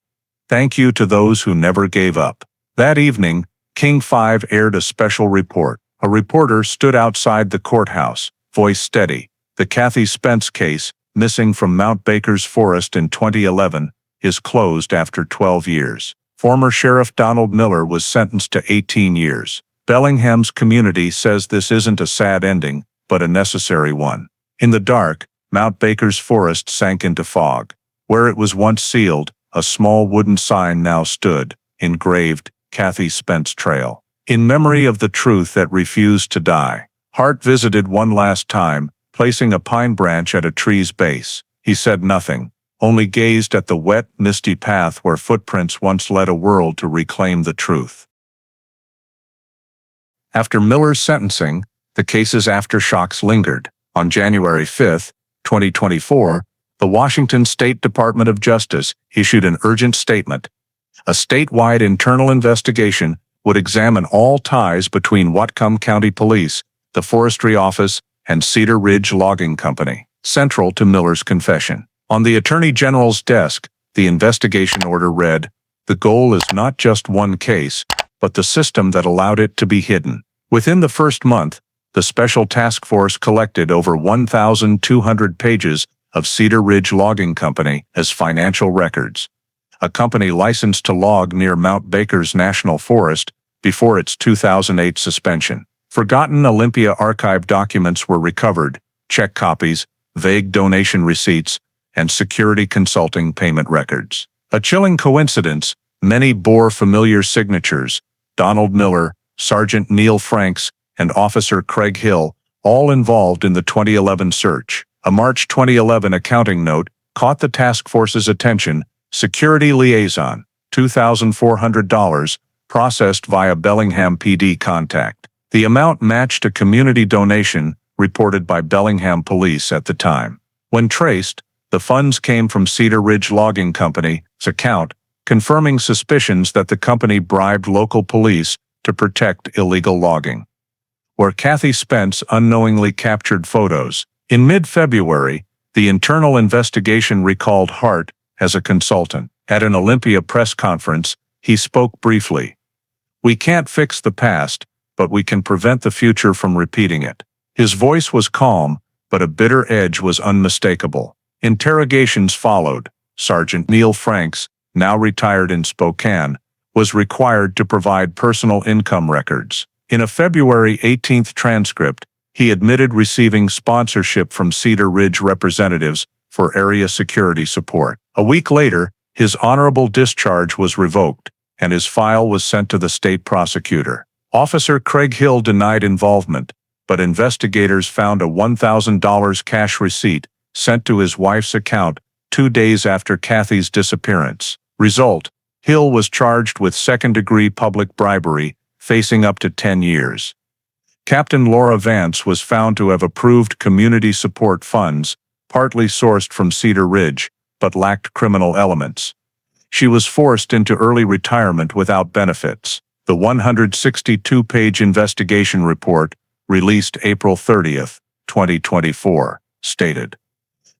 Thank you to those who never gave up." That evening, King 5 aired a special report. A reporter stood outside the courthouse, voice steady. "The Kathy Spence case, missing from Mount Baker's forest in 2011, is closed after 12 years. Former Sheriff Donald Miller was sentenced to 18 years. Bellingham's community says this isn't a sad ending, but a necessary one." In the dark, Mount Baker's forest sank into fog. Where it was once sealed, a small wooden sign now stood, engraved, "Kathy Spence Trail." In memory of the truth that refused to die. Hart visited one last time, placing a pine branch at a tree's base. He said nothing, only gazed at the wet, misty path where footprints once led a world to reclaim the truth. After Miller's sentencing, the case's aftershocks lingered. On January 5, 2024, the Washington State Department of Justice issued an urgent statement. A statewide internal investigation would examine all ties between Whatcom County Police, the Forestry Office, and Cedar Ridge Logging Company, central to Miller's confession. On the Attorney General's desk, the investigation order read, "The goal is not just one case, but the system that allowed it to be hidden." Within the first month, the Special Task Force collected over 1,200 pages of Cedar Ridge Logging Company as financial records, a company licensed to log near Mount Baker's National Forest before its 2008 suspension. Forgotten Olympia archive documents were recovered, check copies, vague donation receipts, and security consulting payment records. A chilling coincidence, many bore familiar signatures: Donald Miller, Sergeant Neil Franks, and Officer Craig Hill, all involved in the 2011 search. A March 2011 accounting note caught the task force's attention: Security Liaison, $2,400, processed via Bellingham PD contact. The amount matched a community donation reported by Bellingham police at the time. When traced, the funds came from Cedar Ridge Logging Company's account, confirming suspicions that the company bribed local police to protect illegal logging. Where Kathy Spence unknowingly captured photos. In mid-February, the internal investigation recalled Hart as a consultant. At an Olympia press conference, he spoke briefly. "We can't fix the past, but we can prevent the future from repeating it." His voice was calm, but a bitter edge was unmistakable. Interrogations followed. Sergeant Neil Franks, now retired in Spokane, was required to provide personal income records. In a February 18 transcript, he admitted receiving sponsorship from Cedar Ridge representatives for area security support. A week later, his honorable discharge was revoked, and his file was sent to the state prosecutor. Officer Craig Hill denied involvement, but investigators found a $1,000 cash receipt sent to his wife's account 2 days after Kathy's disappearance. Result: Hill was charged with second-degree public bribery, facing up to 10 years. Captain Laura Vance was found to have approved community support funds, partly sourced from Cedar Ridge, but lacked criminal elements. She was forced into early retirement without benefits. The 162-page investigation report, released April 30, 2024, stated,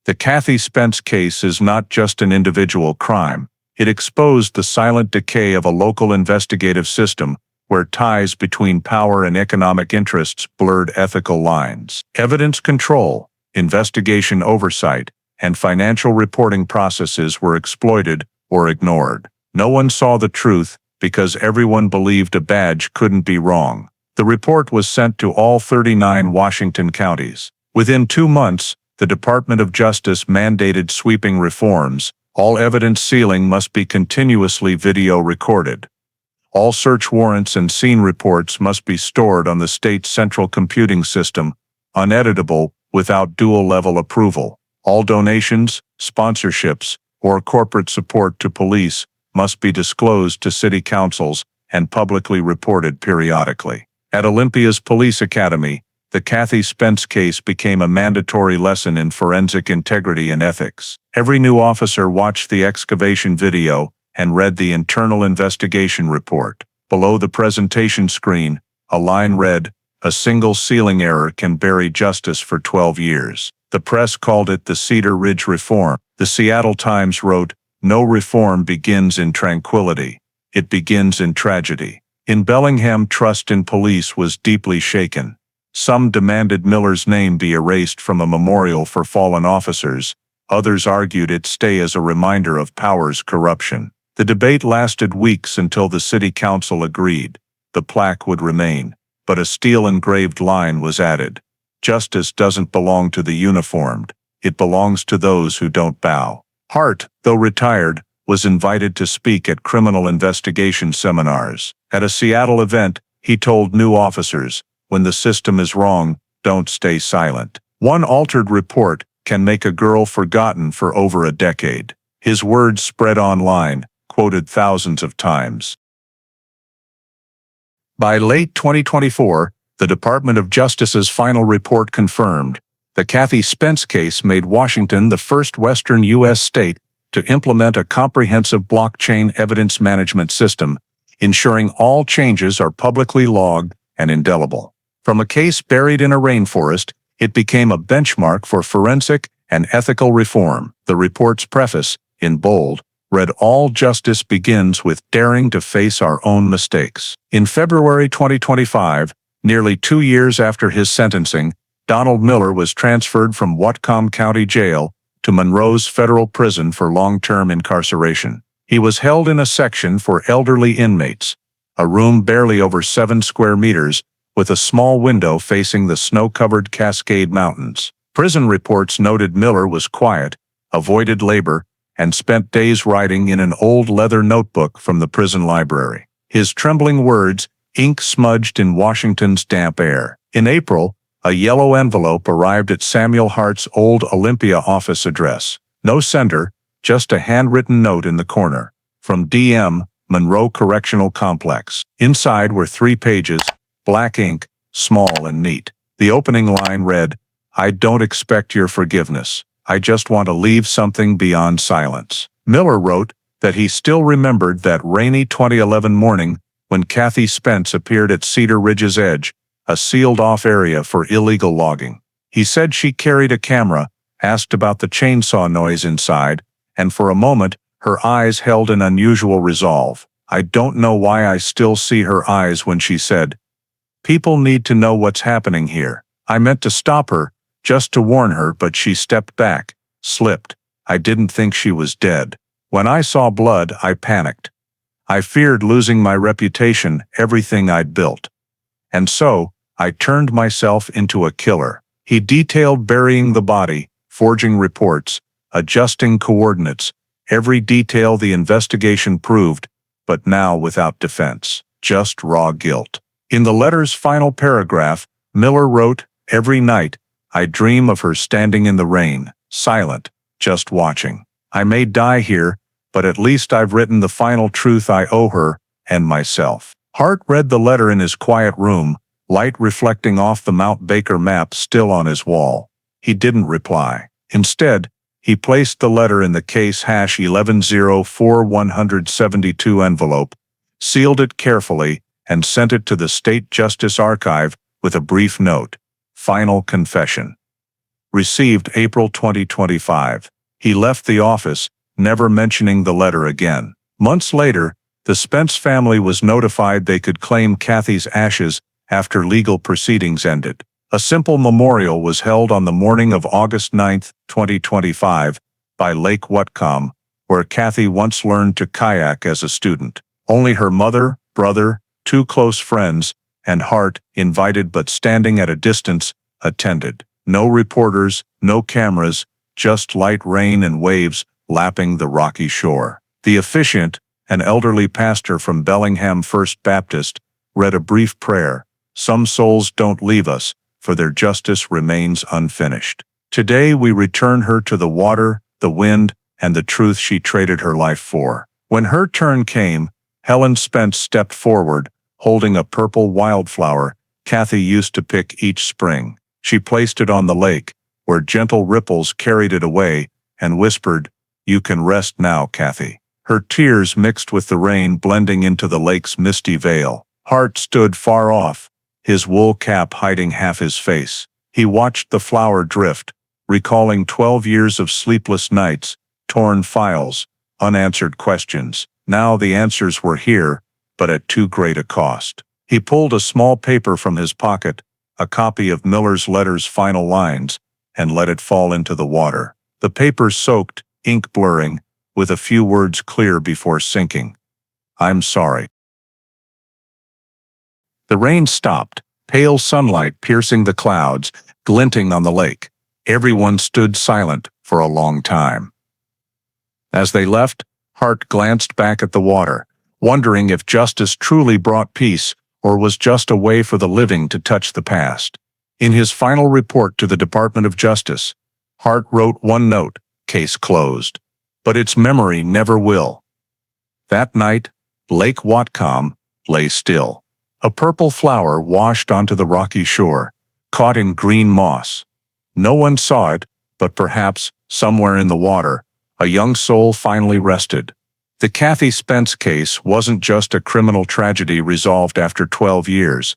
"The Kathy Spence case is not just an individual crime. It exposed the silent decay of a local investigative system where ties between power and economic interests blurred ethical lines. Evidence control, investigation oversight, and financial reporting processes were exploited or ignored. No one saw the truth because everyone believed a badge couldn't be wrong." The report was sent to all 39 Washington counties. Within 2 months, the Department of Justice mandated sweeping reforms. All evidence sealing must be continuously video recorded. All search warrants and scene reports must be stored on the state's central computing system, uneditable, without dual-level approval. All donations, sponsorships, or corporate support to police must be disclosed to city councils and publicly reported periodically. At Olympia's Police Academy, the Kathy Spence case became a mandatory lesson in forensic integrity and ethics. Every new officer watched the excavation video and read the internal investigation report. Below the presentation screen, a line read, "A single sealing error can bury justice for 12 years. The press called it the Cedar Ridge Reform. The Seattle Times wrote, "No reform begins in tranquility. It begins in tragedy." In Bellingham, trust in police was deeply shaken. Some demanded Miller's name be erased from a memorial for fallen officers. Others argued it stay as a reminder of power's corruption. The debate lasted weeks until the city council agreed. The plaque would remain, but a steel-engraved line was added. "Justice doesn't belong to the uniformed. It belongs to those who don't bow." Hart, though retired, was invited to speak at criminal investigation seminars. At a Seattle event, he told new officers, "When the system is wrong, don't stay silent." One altered report can make a girl forgotten for over a decade. His words spread online, quoted thousands of times. By late 2024, the Department of Justice's final report confirmed the Kathy Spence case made Washington the first Western U.S. state to implement a comprehensive blockchain evidence management system, ensuring all changes are publicly logged and indelible. From a case buried in a rainforest, it became a benchmark for forensic and ethical reform. The report's preface, in bold, read, "All justice begins with daring to face our own mistakes." In February 2025, nearly 2 years after his sentencing, Donald Miller was transferred from Whatcom County Jail to Monroe's federal prison for long-term incarceration. He was held in a section for elderly inmates, a room barely over 7 square meters, with a small window facing the snow-covered Cascade Mountains. Prison reports noted Miller was quiet, avoided labor, and spent days writing in an old leather notebook from the prison library. His trembling words, ink smudged in Washington's damp air. In April, a yellow envelope arrived at Samuel Hart's old Olympia office address. No sender, just a handwritten note in the corner. From D.M., Monroe Correctional Complex. Inside were 3 pages, black ink, small and neat. The opening line read, "I don't expect your forgiveness. I just want to leave something beyond silence." Miller wrote that he still remembered that rainy 2011 morning when Kathy Spence appeared at Cedar Ridge's edge, a sealed-off area for illegal logging. He said she carried a camera, asked about the chainsaw noise inside, and for a moment, her eyes held an unusual resolve. I don't know why I still see her eyes when she said, "People need to know what's happening here." I meant to stop her, just to warn her, but she stepped back, slipped. I didn't think she was dead. When I saw blood, I panicked. I feared losing my reputation, everything I'd built. And so, I turned myself into a killer. He detailed burying the body, forging reports, adjusting coordinates, every detail the investigation proved, but now without defense, just raw guilt. In the letter's final paragraph, Miller wrote, "Every night, I dream of her standing in the rain, silent, just watching. I may die here, but at least I've written the final truth I owe her and myself." Hart read the letter in his quiet room, light reflecting off the Mount Baker map still on his wall. He didn't reply. Instead, he placed the letter in the case #1104-172 envelope, sealed it carefully, and sent it to the State Justice Archive with a brief note. Final confession. Received April 2025. He left the office, never mentioning the letter again. Months later, the Spence family was notified they could claim Kathy's ashes after legal proceedings ended. A simple memorial was held on the morning of August 9, 2025, by Lake Whatcom, where Kathy once learned to kayak as a student. Only her mother, brother, 2 close friends, and Hart, invited but standing at a distance, attended. No reporters, no cameras, just light rain and waves lapping the rocky shore. The officiant, an elderly pastor from Bellingham First Baptist, read a brief prayer. "Some souls don't leave us, for their justice remains unfinished. Today we return her to the water, the wind, and the truth she traded her life for." When her turn came, Helen Spence stepped forward, holding a purple wildflower Kathy used to pick each spring. She placed it on the lake, where gentle ripples carried it away, and whispered, "You can rest now, Kathy." Her tears mixed with the rain, blending into the lake's misty veil. Hart stood far off, his wool cap hiding half his face. He watched the flower drift, recalling 12 years of sleepless nights, torn files, unanswered questions. Now the answers were here, but at too great a cost. He pulled a small paper from his pocket, a copy of Miller's letter's final lines, and let it fall into the water. The paper soaked, ink blurring, with a few words clear before sinking. "I'm sorry." The rain stopped, pale sunlight piercing the clouds, glinting on the lake. Everyone stood silent for a long time. As they left, Hart glanced back at the water, wondering if justice truly brought peace or was just a way for the living to touch the past. In his final report to the Department of Justice, Hart wrote one note, case closed. But its memory never will. That night, Lake Whatcom lay still. A purple flower washed onto the rocky shore, caught in green moss. No one saw it, but perhaps, somewhere in the water, a young soul finally rested. The Kathy Spence case wasn't just a criminal tragedy resolved after 12 years.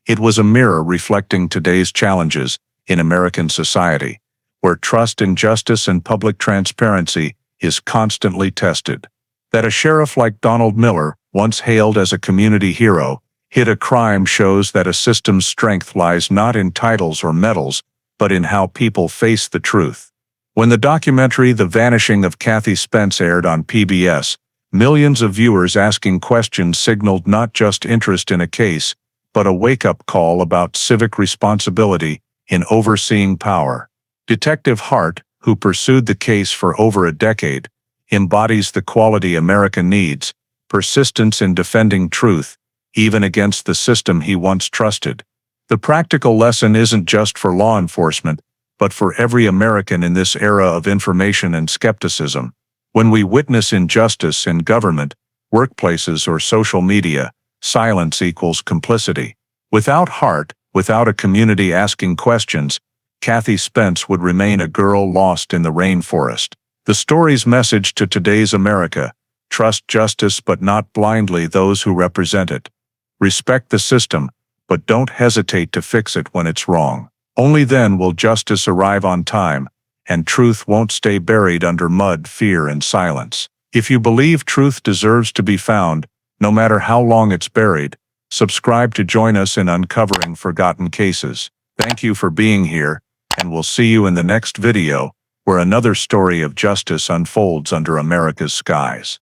It was a mirror reflecting today's challenges in American society, where trust in justice and public transparency is constantly tested. That a sheriff like Donald Miller, once hailed as a community hero, hid a crime shows that a system's strength lies not in titles or medals, but in how people face the truth. When the documentary The Vanishing of Kathy Spence aired on PBS, millions of viewers asking questions signaled not just interest in a case, but a wake-up call about civic responsibility in overseeing power. Detective Hart, who pursued the case for over a decade, embodies the quality America needs: persistence in defending truth, even against the system he once trusted. The practical lesson isn't just for law enforcement, but for every American in this era of information and skepticism. When we witness injustice in government, workplaces, or social media, silence equals complicity. Without Hart, without a community asking questions, Kathy Spence would remain a girl lost in the rainforest. The story's message to today's America: trust justice but not blindly those who represent it. Respect the system, but don't hesitate to fix it when it's wrong. Only then will justice arrive on time, and truth won't stay buried under mud, fear, and silence. If you believe truth deserves to be found, no matter how long it's buried, subscribe to join us in uncovering forgotten cases. Thank you for being here, and we'll see you in the next video, where another story of justice unfolds under America's skies.